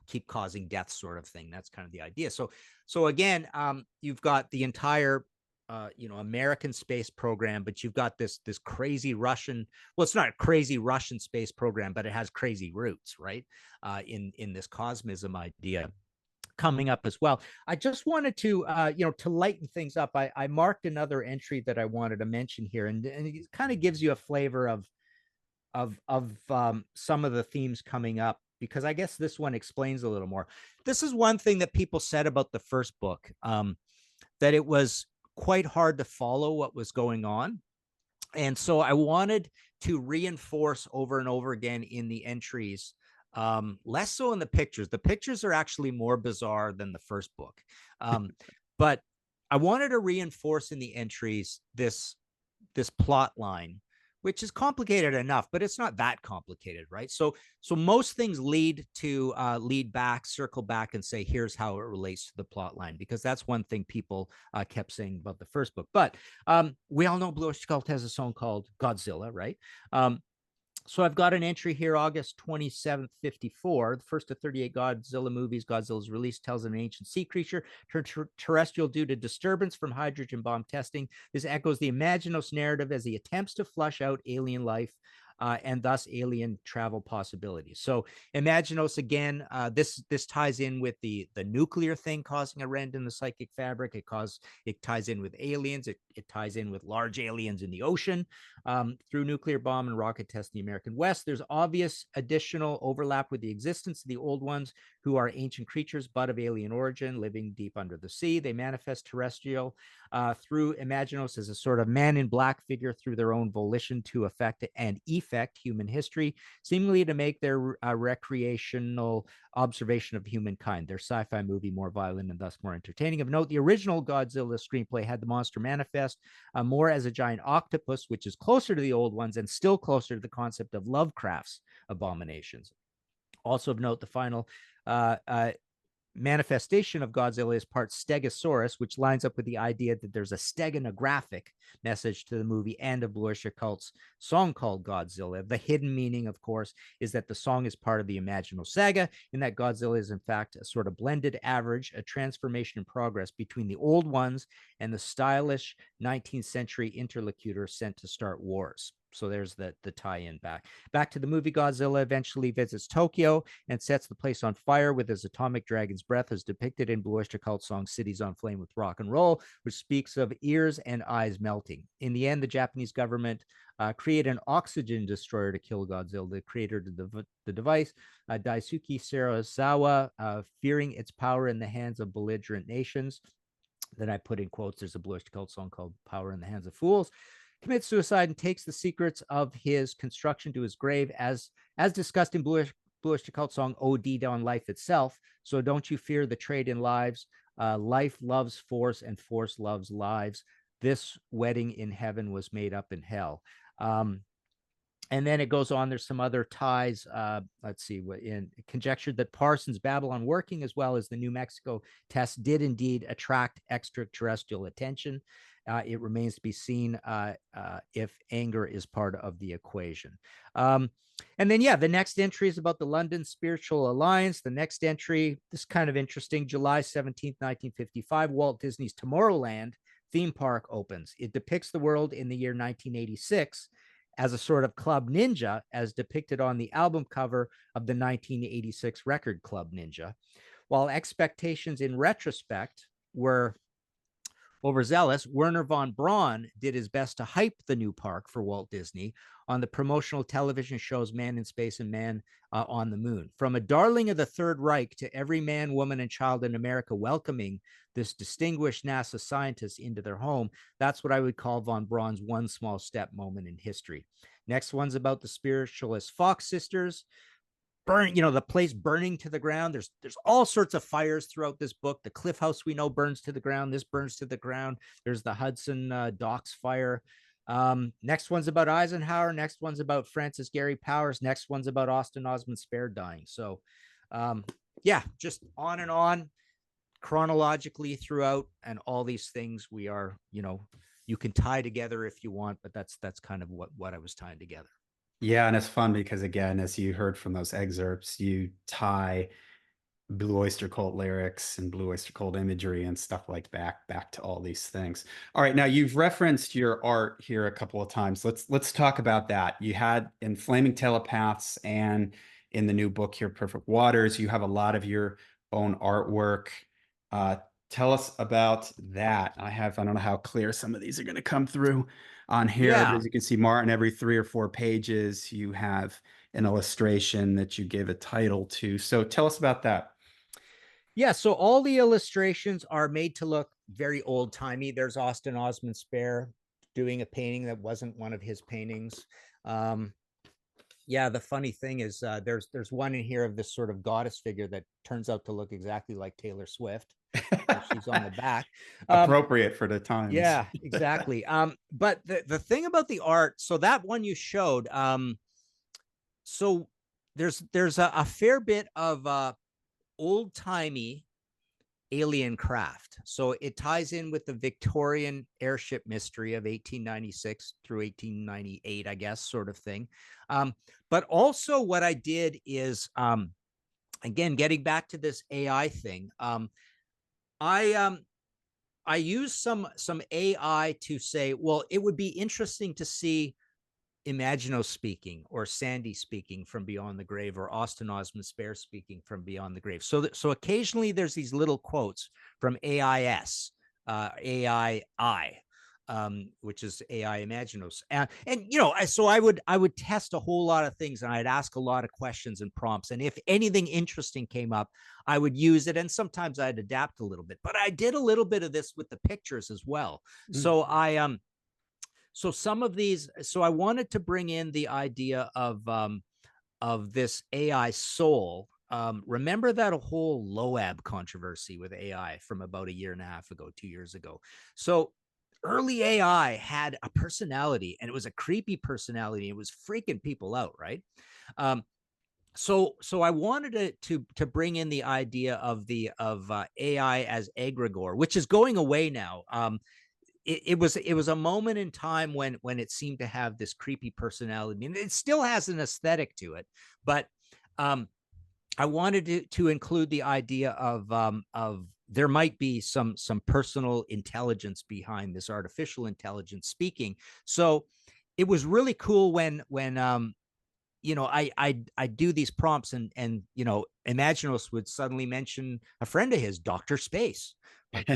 keep causing death, sort of thing. That's kind of the idea. So again, you've got the entire American space program, but you've got this crazy Russian. Well, it's not a crazy Russian space program, but it has crazy roots, right? In this cosmism idea coming up as well. I just wanted to to lighten things up. I marked another entry that I wanted to mention here, and it kind of gives you a flavor of some of the themes coming up, because I guess this one explains a little more. This is one thing that people said about the first book, that it was quite hard to follow what was going on. And so I wanted to reinforce over and over again in the entries, less so in the pictures. The pictures are actually more bizarre than the first book. But I wanted to reinforce in the entries this plot line, which is complicated enough, but it's not that complicated, right? So most things lead to circle back and say, here's how it relates to the plot line, because that's one thing people kept saying about the first book. But we all know Blue Oyster Cult has a song called Godzilla, right? So I've got an entry here, August 27th, 54. The first of 38 Godzilla movies. Godzilla's release tells an ancient sea creature turned terrestrial due to disturbance from hydrogen bomb testing. This echoes the Imaginos narrative as he attempts to flush out alien life and thus alien travel possibilities. So Imaginos, again, this ties in with the nuclear thing causing a rent in the psychic fabric. It ties in with aliens. It ties in with large aliens in the ocean through nuclear bomb and rocket test in the American West. There's obvious additional overlap with the existence of the old ones, who are ancient creatures, but of alien origin, living deep under the sea. They manifest terrestrial through Imaginos as a sort of man in black figure through their own volition to affect and effect human history, seemingly to make their recreational observation of humankind. Their sci-fi movie more violent and thus more entertaining. Of note, the original Godzilla screenplay had the monster manifest more as a giant octopus, which is closer to the old ones and still closer to the concept of Lovecraft's abominations. Also of note, the final manifestation of Godzilla is part Stegosaurus, which lines up with the idea that there's a steganographic message to the movie and of Blue Oyster Cult's song called Godzilla. The hidden meaning, of course, is that the song is part of the Imaginos saga, and that Godzilla is in fact a sort of blended average, a transformation in progress between the old ones and the stylish 19th century interlocutor sent to start wars. So there's the tie-in back to the movie. Godzilla eventually visits Tokyo and sets the place on fire with his atomic dragon's breath, as depicted in Blue Oyster Cult song Cities on Flame with Rock and Roll, which speaks of ears and eyes melting. In the end, the Japanese government created an oxygen destroyer to kill Godzilla. The creator of the device, Daisuke Serizawa, fearing its power in the hands of belligerent nations. Then I put in quotes, there's a Blue Oyster Cult song called Power in the Hands of Fools, commits suicide and takes the secrets of his construction to his grave, as discussed in Blue Oyster Cult song OD on life itself. So don't you fear the trade in lives. Life loves force and force loves lives. This wedding in heaven was made up in hell. And then it goes on. There's some other ties. Let's see. In conjectured that Parsons' Babylon working, as well as the New Mexico test, did indeed attract extraterrestrial attention. It remains to be seen if anger is part of the equation. And then, yeah, the next entry is about the London Spiritual Alliance. The next entry, this is kind of interesting. July 17th, 1955, Walt Disney's Tomorrowland theme park opens. It depicts the world in the year 1986 as a sort of Club Ninja, as depicted on the album cover of the 1986 record Club Ninja. While expectations in retrospect were overzealous, Werner von Braun did his best to hype the new park for Walt Disney on the promotional television shows Man in Space and Man on the Moon. From a darling of the Third Reich to every man, woman, and child in America welcoming this distinguished NASA scientist into their home, that's what I would call von Braun's one small step moment in history. Next one's about the spiritualist Fox sisters. The place burning to the ground. There's all sorts of fires throughout this book. The Cliff House we know burns to the ground. This burns to the ground. There's the Hudson Docks fire. Next one's about Eisenhower. Next one's about Francis Gary Powers. Next one's about Austin Osman Spare dying. So yeah, just on and on chronologically throughout, and all these things we are, you can tie together if you want, but that's kind of what I was tying together. Yeah, and it's fun because, again, as you heard from those excerpts, you tie Blue Oyster Cult lyrics and Blue Oyster Cult imagery and stuff like back to all these things. All right, now you've referenced your art here a couple of times. Let's talk about that. You had in Flaming Telepaths and in the new book here, Perfect Waters, you have a lot of your own artwork. Tell us about that. I don't know how clear some of these are going to come through on here, but as you can see, Martin, every 3 or 4 pages, you have an illustration that you give a title to. So tell us about that. Yeah, so all the illustrations are made to look very old-timey. There's Austin Osman Spare doing a painting that wasn't one of his paintings. Yeah, the funny thing is there's one in here of this sort of goddess figure that turns out to look exactly like Taylor Swift. She's on the back. Appropriate for the times. Yeah, exactly. But the thing about the art, so that one you showed, so there's a fair bit of old-timey alien craft. So it ties in with the Victorian airship mystery of 1896 through 1898, I guess, sort of thing. But also what I did is, again, getting back to this AI thing, I used some AI to say, well, it would be interesting to see Imaginos speaking, or Sandy speaking from beyond the grave, or Austin Osman Spare speaking from beyond the grave. So occasionally there's these little quotes from AIS, AII, which is AI Imaginos. And so I would test a whole lot of things, and I'd ask a lot of questions and prompts. And if anything interesting came up, I would use it. And sometimes I'd adapt a little bit, but I did a little bit of this with the pictures as well. So so some of these, so I wanted to bring in the idea of this AI soul. Remember that whole Loab controversy with AI from about 1.5 years ago, 2 years ago. So early AI had a personality, and it was a creepy personality. It was freaking people out, right? So I wanted to bring in the idea of AI as egregore, which is going away now. It was a moment in time when it seemed to have this creepy personality, and it still has an aesthetic to it, but I wanted to include the idea of there might be some personal intelligence behind this artificial intelligence speaking. So it was really cool when I do these prompts, and Imaginos would suddenly mention a friend of his, Dr. Space. Like,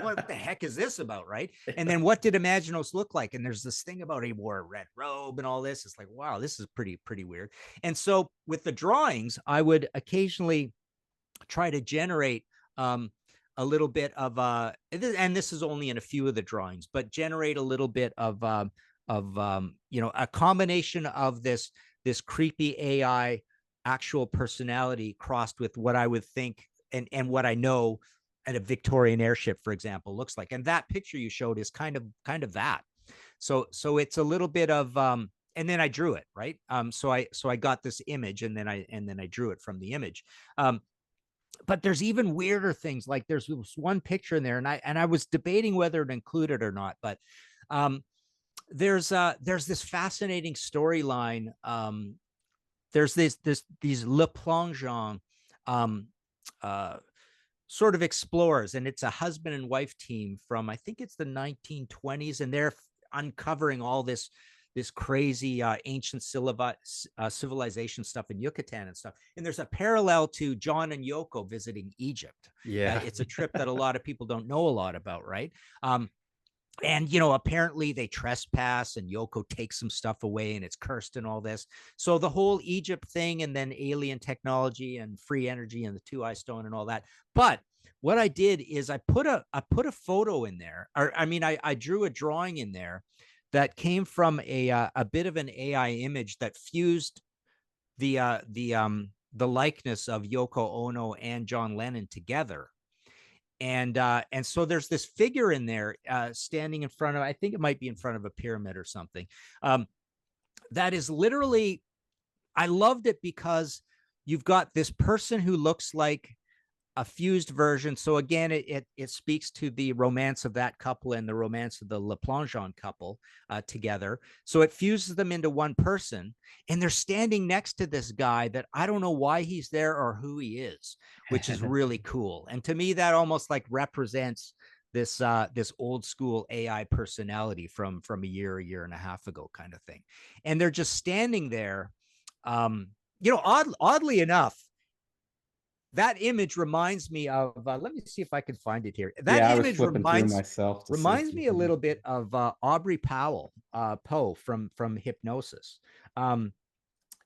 what the heck is this about, right? And then what did Imaginos look like? And there's this thing about he wore a red robe and all this. It's like, wow, this is pretty weird. And so with the drawings, I would occasionally try to generate a little bit of and this is only in a few of the drawings, but generate a little bit of a combination of this creepy AI actual personality crossed with what I would think and what I know at a Victorian airship, for example, looks like. And that picture you showed is kind of that. So it's a little bit of and then I drew it, right? So I got this image, and then I drew it from the image. but there's even weirder things. Like there's this one picture in there, and I was debating whether to include it or not, but um, there's this fascinating storyline. There's these Le Plongeon um, uh, sort of explorers, and it's a husband and wife team from, I think it's the 1920s, and they're uncovering all this crazy ancient civilization stuff in Yucatan and stuff. And there's a parallel to John and Yoko visiting Egypt. Yeah. It's a trip that a lot of people don't know a lot about, right? And you know, apparently they trespass and Yoko takes some stuff away and it's cursed and all this. So the whole Egypt thing, and then alien technology and free energy and the two-eye stone and all that. But what I did is I put a photo in there, or I mean, I drew a drawing in there that came from a bit of an AI image that fused the likeness of Yoko Ono and John Lennon together. And so there's this figure in there standing in front of, I think it might be in front of a pyramid or something. That is literally, I loved it because you've got this person who looks like a fused version. So again, it speaks to the romance of that couple and the romance of the Le Plongeon couple together. So it fuses them into one person, and they're standing next to this guy that I don't know why he's there or who he is, which is really cool. And to me, that almost like represents this old school AI personality from a year and a half ago, kind of thing. And they're just standing there. You know, oddly enough, that image reminds me of, let me see if I can find it here. That Yeah, I was image flipping through myself to see reminds me a little bit of Aubrey Poe from Hypnosis.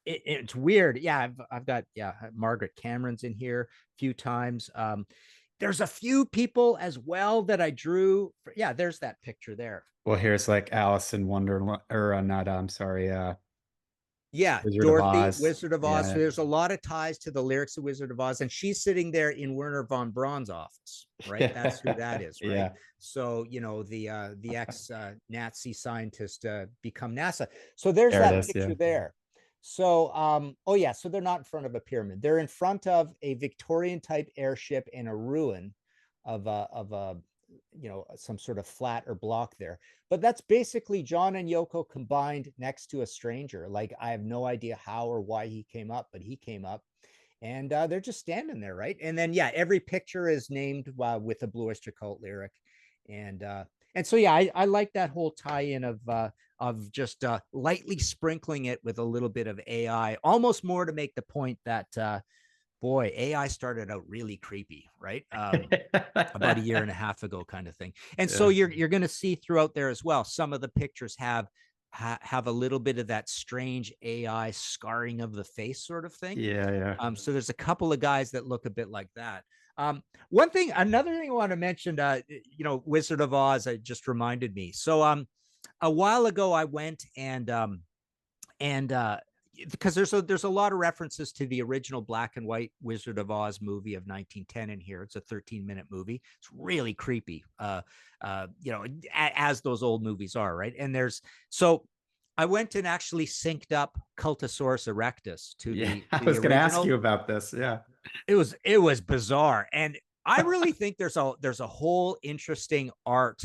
It's weird. Yeah, I've got, yeah, Margaret Cameron's in here a few times. There's a few people as well that I drew. Yeah, there's that picture there. Well, here's like Alice in Wonderland, or not, I'm sorry, Yeah, Wizard of Dorothy, Oz. Wizard of Oz. So Yeah. there's a lot of ties to the lyrics of Wizard of Oz, and she's sitting there in Werner von Braun's office, right? That's who that is, right? Yeah. So you know, the ex Nazi scientist become NASA. So there's There it that is. picture Yeah. there. So oh yeah, so they're not in front of a pyramid. They're in front of a Victorian type airship and a ruin of a you know, some sort of flat or block there. But that's basically John and Yoko combined next to a stranger. Like, I have no idea how or why he came up, but he came up, and they're just standing there, right? And then yeah, every picture is named with a Blue Oyster Cult lyric. And so yeah, I like that whole tie-in of just lightly sprinkling it with a little bit of AI, almost more to make the point that boy, AI started out really creepy, right? About a year and a half ago, kind of thing. And so Yeah. you're going to see throughout there as well. Some of the pictures have a little bit of that strange AI scarring of the face sort of thing. Yeah. Yeah. So there's a couple of guys that look a bit like that. Another thing I want to mention, you know, Wizard of Oz, it just reminded me. So a while ago, I went and because there's a lot of references to the original black and white Wizard of Oz movie of 1910 in here. It's a 13-minute movie. It's really creepy, you know, as those old movies are, right? And so I went and actually synced up Cultosaurus erectus to Yeah. the I was going to ask original. you about this. Yeah. It was bizarre, and I really think there's a whole interesting art.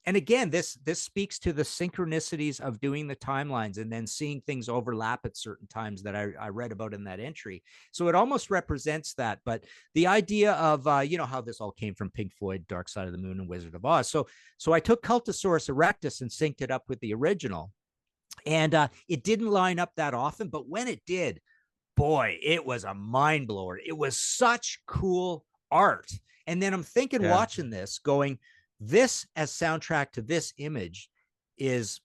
And again, this speaks to the synchronicities of doing the timelines and then seeing things overlap at certain times that I read about in that entry. So it almost represents that. But the idea of you know, how this all came from Pink Floyd, Dark Side of the Moon, and Wizard of Oz. So I took Cultosaurus erectus and synced it up with the original, and it didn't line up that often, but when it did, boy, it was a mind blower. It was such cool art. And then I'm thinking, Yeah. watching this, going, this as soundtrack to this image is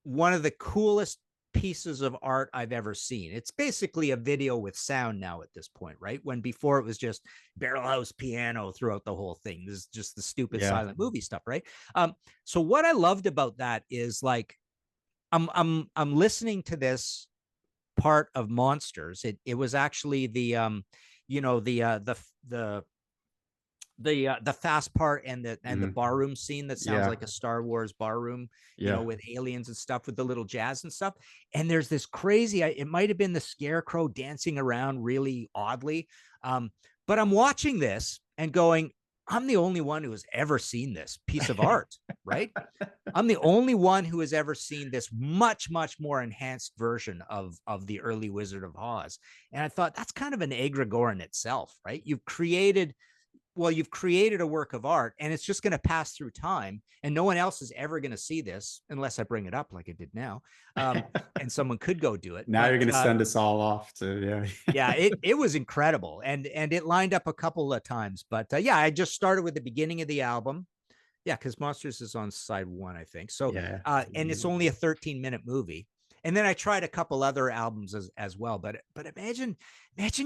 one of the coolest pieces of art I've ever seen. It's basically a video with sound now at this point, right? When before it was just barrel house piano throughout the whole thing. This is just the stupid silent movie stuff, right? So what I loved about that is, like, I'm listening to this part of Monsters. It was actually the you know, the fast part and the barroom scene that sounds like a Star Wars barroom, you know, with aliens and stuff, with the little jazz and stuff. And there's this crazy, it might have been the scarecrow dancing around really oddly. But I'm watching this and going, I'm the only one who has ever seen this piece of art, right? I'm the only one who has ever seen this much, much more enhanced version of the early Wizard of Oz. And I thought that's kind of an egregore in itself, right? You've created a work of art and it's just going to pass through time and no one else is ever going to see this unless I bring it up like I did now. And someone could go do it. Now you're going to send us all off to, yeah. Yeah, it was incredible. And it lined up a couple of times, but yeah, I just started with the beginning of the album. Yeah, because Monsters is on side 1, I think. So, Yeah. And it's only a 13-minute movie. And then I tried a couple other albums as well. But imagine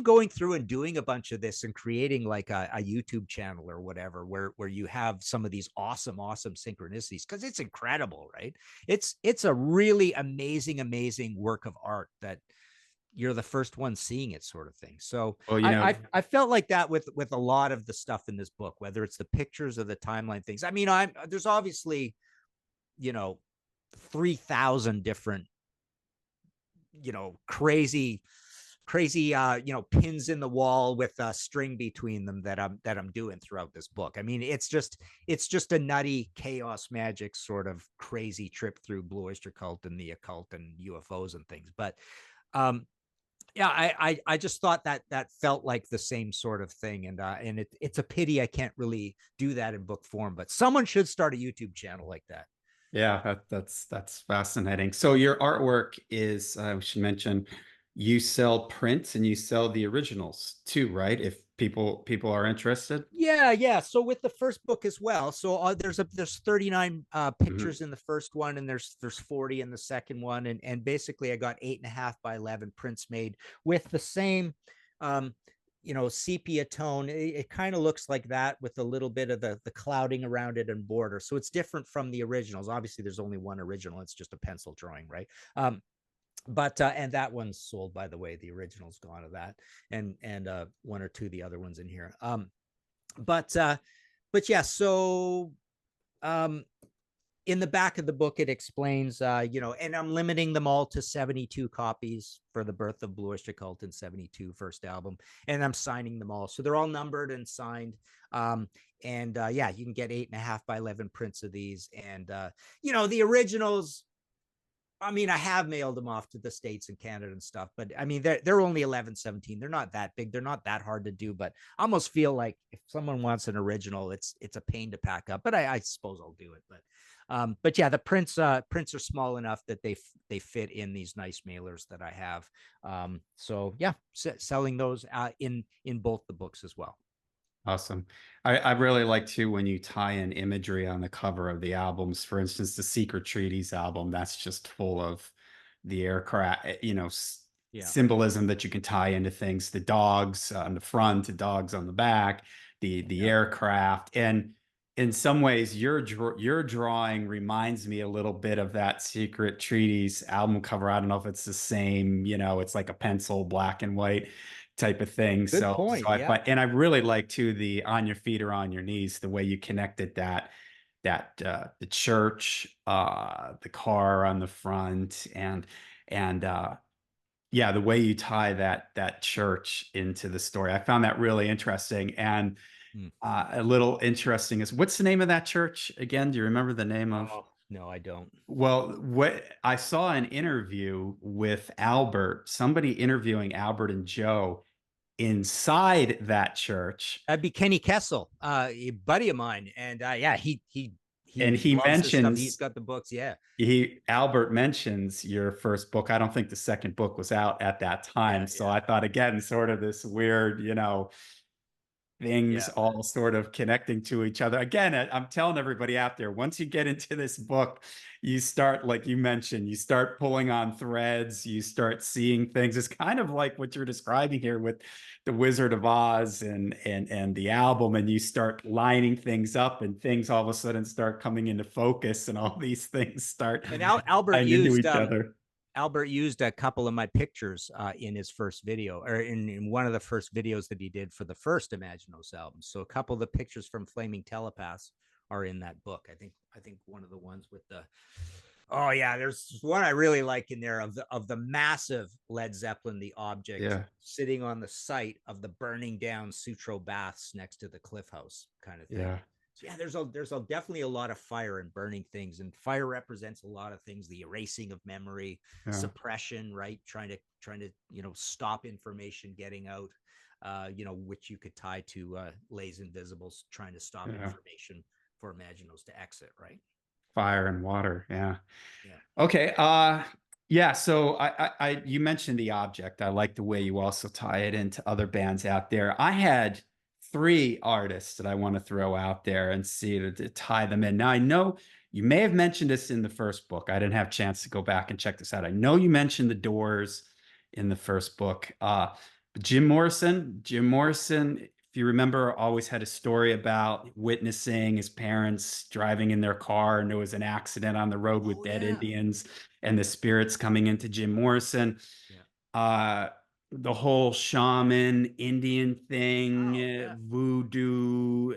going through and doing a bunch of this and creating like a YouTube channel or whatever, where you have some of these awesome synchronicities, because it's incredible, right? It's a really amazing work of art that you're the first one seeing it, sort of thing. So Well, I felt like that with a lot of the stuff in this book, whether it's the pictures or the timeline things. I mean, there's obviously, 3,000 different, crazy pins in the wall with a string between them that I'm doing throughout this book. I mean, it's just a nutty chaos magic sort of crazy trip through Blue Oyster Cult and the occult and UFOs and things. But yeah, I just thought that felt like the same sort of thing, and it's a pity I can't really do that in book form. But someone should start a YouTube channel like that. Yeah, that's fascinating. So your artwork is, we should mention, you sell prints and you sell the originals too, right? If people are interested. Yeah. So with the first book as well. So there's 39 Mhm. pictures in the first one, and there's 40 in the second one, and basically I got 8.5 by 11 prints made with the same sepia tone. It kind of looks like that with a little bit of the clouding around it and border. So it's different from the originals. Obviously, there's only one original. It's just a pencil drawing, right? But and that one's sold, by the way. The original's gone of that, and one or two of the other ones in here. But yeah. So in the back of the book, it explains, and I'm limiting them all to 72 copies for the Birth of Blue Oyster Cult in 72 first album, and I'm signing them all, so they're all numbered and signed. Yeah, you can get 8.5 by 11 prints of these, and the originals. I mean, I have mailed them off to the States and Canada and stuff, but I mean, they're only 11, 17. They're not that big. They're not that hard to do, but I almost feel like if someone wants an original, it's a pain to pack up, but I suppose I'll do it. But yeah, the prints are small enough that they fit in these nice mailers that I have. So yeah, selling those in both the books as well. Awesome. I really like too when you tie in imagery on the cover of the albums. For instance, the Secret Treaties album, that's just full of the aircraft, Yeah. symbolism that you can tie into things. The dogs on the front, the dogs on the back, the aircraft. And in some ways, your drawing reminds me a little bit of that Secret Treaties album cover. I don't know if it's the same, it's like a pencil, black and white type of thing. Good So point. I Yeah. find, and I really like too the on your feet or on your knees, the way you connected that the church, the car on the front, and yeah, the way you tie that church into the story. I found that really interesting. And a little interesting is, what's the name of that church again? Do you remember the name of? Oh, no, I don't. Well, what I saw an interview with Albert, somebody interviewing Albert and Joe inside that church, That'd be Kenny Kessel, a buddy of mine, and yeah, he and he loves this stuff. He's mentions got the books. Yeah. Albert mentions your first book. I don't think the second book was out at that time, so I thought, again, sort of this weird, things all sort of connecting to each other. Again, I'm telling everybody out there, once you get into this book, you start, like you mentioned, you start pulling on threads, you start seeing things. It's kind of like what you're describing here with the Wizard of Oz and the album, and you start lining things up, and things all of a sudden start coming into focus, and all these things start And Albert tying into used each other. Albert used a couple of my pictures in his first video, or in one of the first videos that he did for the first Imaginos album. So a couple of the pictures from Flaming Telepaths are in that book. I think one of the ones with Oh yeah, there's one I really like in there of the massive Led Zeppelin, the object Yeah, sitting on the site of the burning down Sutro baths next to the Cliff House kind of thing. yeah, So yeah, there's definitely a lot of fire and burning things, and fire represents a lot of things: the erasing of memory, yeah, suppression, right? Trying to stop information getting out. Which you could tie to Lays Invisibles trying to stop yeah. information for Imaginos to exit, right? Fire and water. Yeah. Yeah. Okay. Yeah. So you mentioned the object. I like the way you also tie it into other bands out there. I had three artists that I want to throw out there and see to tie them in. Now I know you may have mentioned this in the first book. I didn't have a chance to go back and check this out. I know you mentioned the Doors in the first book. Jim Morrison, if you remember, always had a story about witnessing his parents driving in their car and there was an accident on the road with Oh dead yeah. Indians and the spirits coming into Jim Morrison. Yeah. Uh, the whole shaman Indian thing, Wow. Yeah. voodoo,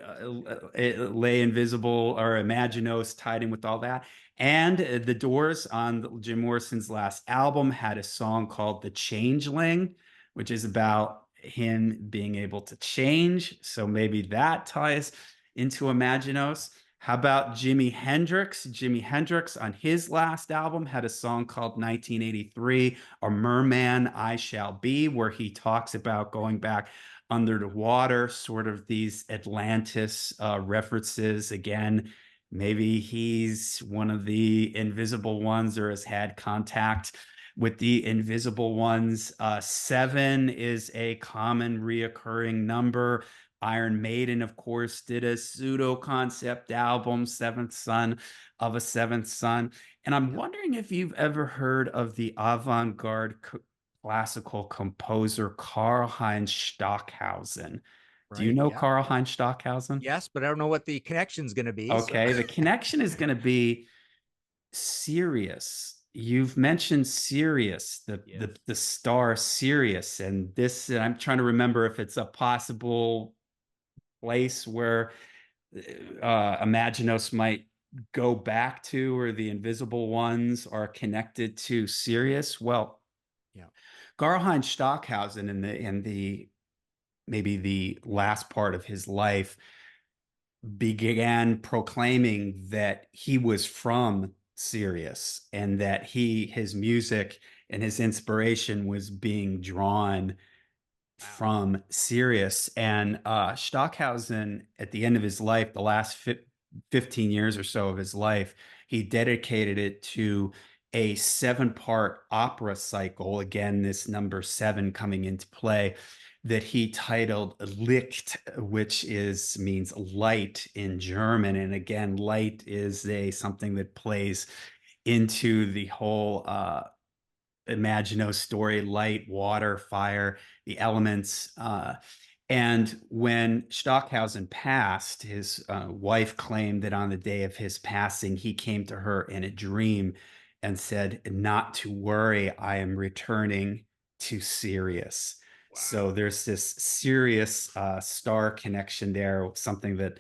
lay invisible or Yeah. Imaginos tied in with all that. And the Doors on Jim Morrison's last album had a song called The Changeling, which is about him being able to change. So maybe that ties into Imaginos. How about Jimi Hendrix? Jimi Hendrix on his last album had a song called 1983, A Merman I Shall Be, where he talks about going back under the water, sort of these Atlantis references. Again, maybe he's one of the invisible ones or has had contact with the invisible ones. Seven is a common reoccurring number. Iron Maiden, of course, did a pseudo concept album, Seventh Son of a Seventh Son. And I'm Yeah. wondering if you've ever heard of the avant garde classical composer Karl Heinz Stockhausen. Do you Right. know Yeah. Karl Yeah. Heinz Stockhausen? Yes, but I don't know what the connection's going to be. So Okay, the connection is going to be Sirius. You've mentioned Sirius, yes. the star Sirius, and this. And I'm trying to remember if it's a possible place where Imaginos might go back to, or the invisible ones are connected to Sirius. Well, Yeah. Karlheinz Stockhausen in the maybe the last part of his life began proclaiming that he was from Sirius and that his music and his inspiration was being drawn Wow. from Sirius. And Stockhausen, at the end of his life, the last 15 years or so of his life, he dedicated it to a seven-part opera cycle. Again, this number seven coming into play that he titled Licht, which is means light in German. And again, light is a something that plays into the whole Imagino story: light, water, fire, the elements. And when Stockhausen passed, his wife claimed that on the day of his passing, he came to her in a dream and said, "Not to worry, I am returning to Sirius." So Wow. there's this Sirius star connection there, something that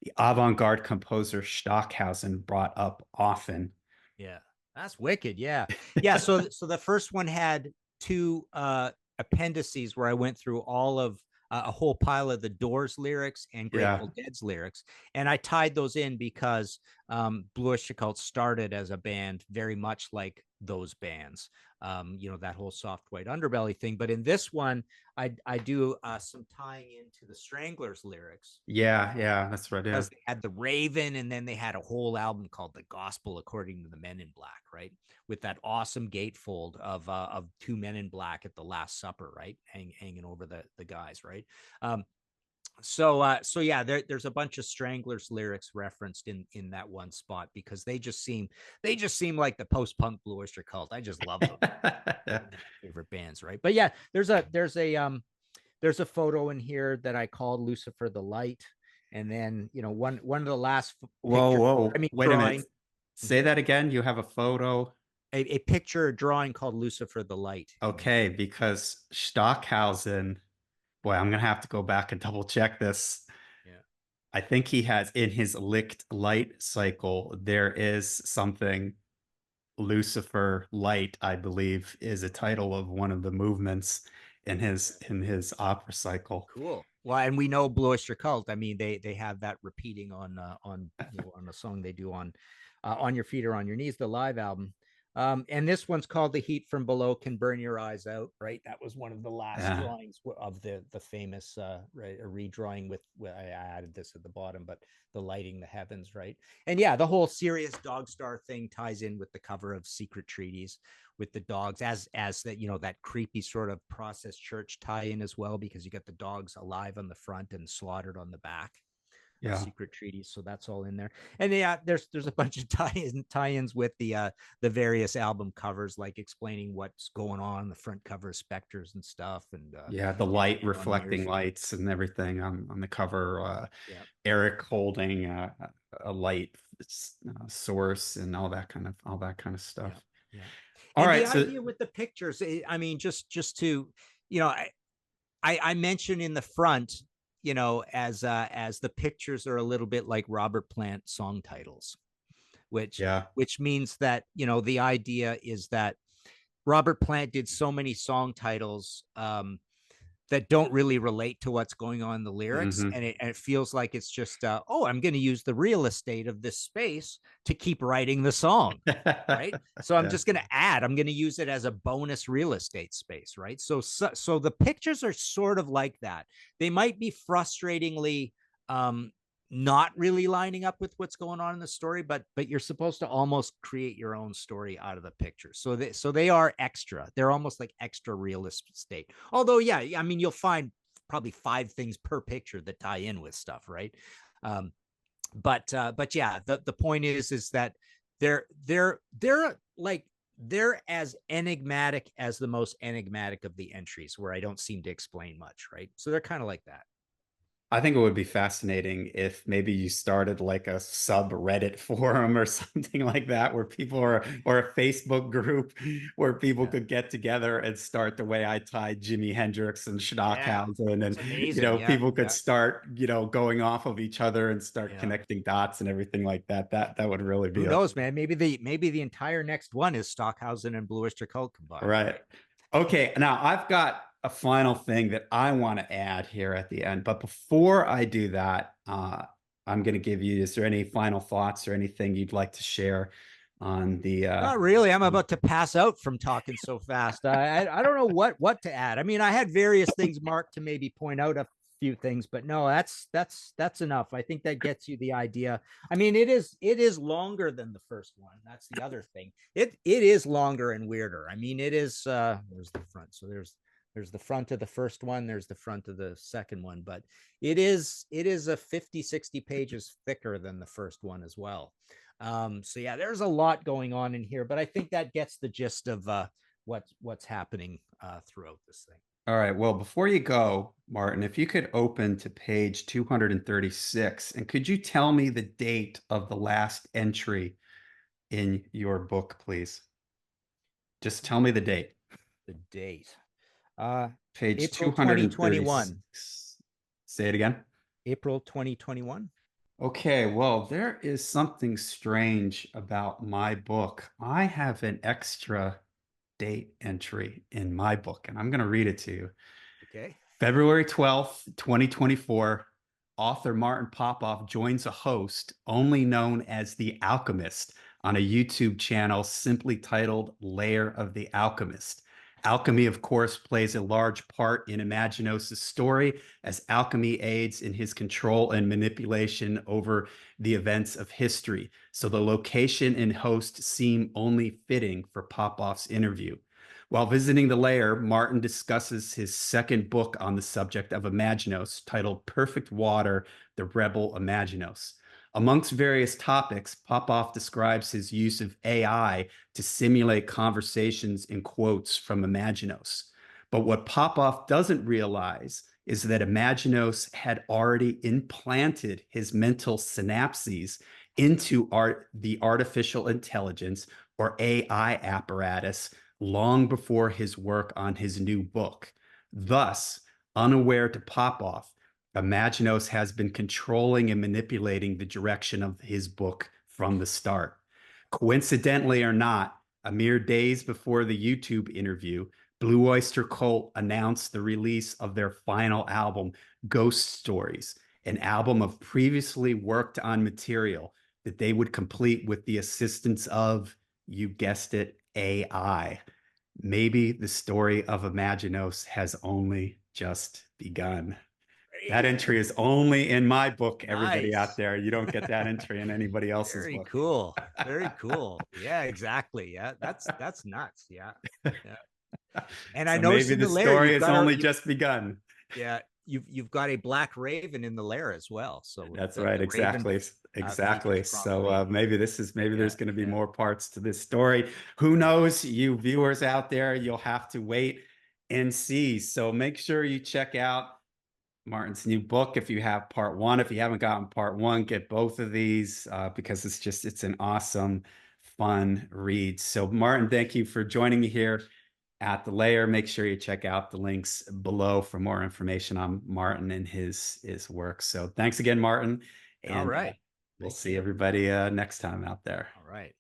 the avant-garde composer Stockhausen brought up often. Yeah. That's wicked. Yeah. Yeah. So the first one had two appendices where I went through all of a whole pile of the Doors lyrics and Yeah. Grateful Dead's lyrics, and I tied those in because Blue Oyster Cult started as a band very much like those bands. That whole soft white underbelly thing. But in this one, I do some tying into the Stranglers lyrics Yeah, yeah, that's right. Yeah. because they had the Raven, and then they had a whole album called The Gospel According to the Men in Black, right? With that awesome gatefold of two men in black at the Last Supper, right? Hanging over the guys, right? Um, so yeah, there's a bunch of Stranglers lyrics referenced in that one spot because they just seem like the post punk Blue Oyster Cult. I just love them. One of my favorite bands, right? But yeah, there's a photo in here that I called Lucifer the Light, and then one of the last Whoa, picture, I whoa. mean Wait a minute. drawing, Say that again. You have a photo. a picture drawing called Lucifer the Light in here. Okay, because Stockhausen, boy, I'm gonna have to go back and double check this. Yeah. I think he has in his Licht light cycle, there is something. Lucifer Light, I believe, is a title of one of the movements in his opera cycle. Cool. Well, and we know Blue Oyster Cult. I mean, they have that repeating on on a song they do on Your Feet or on Your Knees, the live album. And this one's called "The Heat from Below Can Burn Your Eyes Out." Right, that was one of the last Yeah, drawings of the famous right, a redrawing with I added this at the bottom, but the lighting the heavens, right? And yeah, the whole Sirius Dog Star thing ties in with the cover of Secret Treaties with the dogs as that, you know, that creepy sort of process church tie in as well, because you got the dogs alive on the front and slaughtered on the back of yeah, Secret Treaties. So that's all in there. And yeah, there's a bunch of tie-ins with the various album covers, like explaining what's going on the front cover of Spectres and stuff, yeah. The light and on the reflecting ears. lights and everything on the cover. Yeah, Eric holding a light source and all that kind of yeah, stuff. yeah. All And the right, so idea with the pictures, I mean, just to, you know, I mentioned in the front, you know, as the pictures are a little bit like Robert Plant song titles, which yeah, which means that, you know, the idea is that Robert Plant did so many song titles that don't really relate to what's going on in the lyrics, hmm and it feels like it's just oh, I'm going to use the real estate of this space to keep writing the song, right? So I'm yeah. just going to add, I'm going to use it as a bonus real estate space, right? So the pictures are sort of like that. They might be frustratingly um not really lining up with what's going on in the story, but you're supposed to almost create your own story out of the pictures. So they are extra. They're almost like extra real estate. Although, yeah, I mean, you'll find probably 5 things per picture that tie in with stuff, right? Um, but yeah, the point is that they're like they're as enigmatic as the most enigmatic of the entries, where I don't seem to explain much, right? So they're kind of like that. I think it would be fascinating if maybe you started like a subreddit forum or something like that, where people are, or a Facebook group where people Yeah, could get together and start the way I tied Jimi Hendrix and yeah, Stockhausen, and it's amazing. Yeah, people could yeah, start going off of each other and start yeah. connecting dots and everything like that. That would really be Who a knows, man? Maybe the entire next one is Stockhausen and Blue Oyster Cult combined, right. right? Okay, now I've got a final thing that I want to add here at the end. But before I do that, I'm going to give you, is there any final thoughts or anything you'd like to share on the Not really. I'm about to pass out from talking so fast. I don't know what to add. I mean, I had various things marked to maybe point out a few things, but no, that's enough. I think that gets you the idea. I mean, it is longer than the first one. That's the other thing. It is longer and weirder. I mean, it is there's the front. So there's the front of the first one, there's the front of the second one, but it is a 50-60 pages thicker than the first one as well. So yeah, there's a lot going on in here, but I think that gets the gist of what's happening throughout this thing. all right. Well, before you go, Martin, if you could open to page 236, and could you tell me the date of the last entry in your book, please? Just tell me the date. The date, uh, Page April 2021. 236. Say it again. April 2021. Okay, well, there is something strange about my book. I have an extra date entry in my book, and I'm going to read it to you. Okay. February 12th, 2024, author Martin Popoff joins a host only known as The Alchemist on a YouTube channel simply titled Lair of the Alchemist. Alchemy, of course, plays a large part in Imaginos' story, as alchemy aids in his control and manipulation over the events of history. So the location and host seem only fitting for Popoff's interview. While visiting the lair, Martin discusses his second book on the subject of Imaginos, titled Perfect Water, the Rebel Imaginos. Amongst various topics, Popoff describes his use of AI to simulate conversations in quotes from Imaginos. But what Popoff doesn't realize is that Imaginos had already implanted his mental synapses into the artificial intelligence, or AI, apparatus long before his work on his new book. Thus, unaware to Popoff, Imaginos has been controlling and manipulating the direction of his book from the start. Coincidentally or not, A mere days before the YouTube interview, Blue Oyster Cult announced the release of their final album, Ghost Stories, an album of previously worked on material that they would complete with the assistance of, you guessed it, AI. Maybe the story of Imaginos has only just begun. That Great. entry is only in my book, everybody out Nice. there. You don't get that entry in anybody else's Very book. cool. Very cool. Yeah, exactly. Yeah, that's nuts. Yeah. Yeah. And I So noticed maybe in the the lair story you've has got a only just begun. yeah, you've got a black raven in the lair as well. So That's the right. raven Exactly. features Exactly. So prominently. maybe Yeah, there's going to be yeah, more parts to this story. Who yeah. knows? You viewers out there, you'll have to wait and see. So make sure you check out Martin's new book if you have part one. If you haven't gotten part one, get both of these because it's an awesome, fun read. So Martin, thank you for joining me here at the Lair. Make sure you check out the links below for more information on Martin and his work. So thanks again, Martin, All and right. we'll Thank see you. everybody next time out there. All right.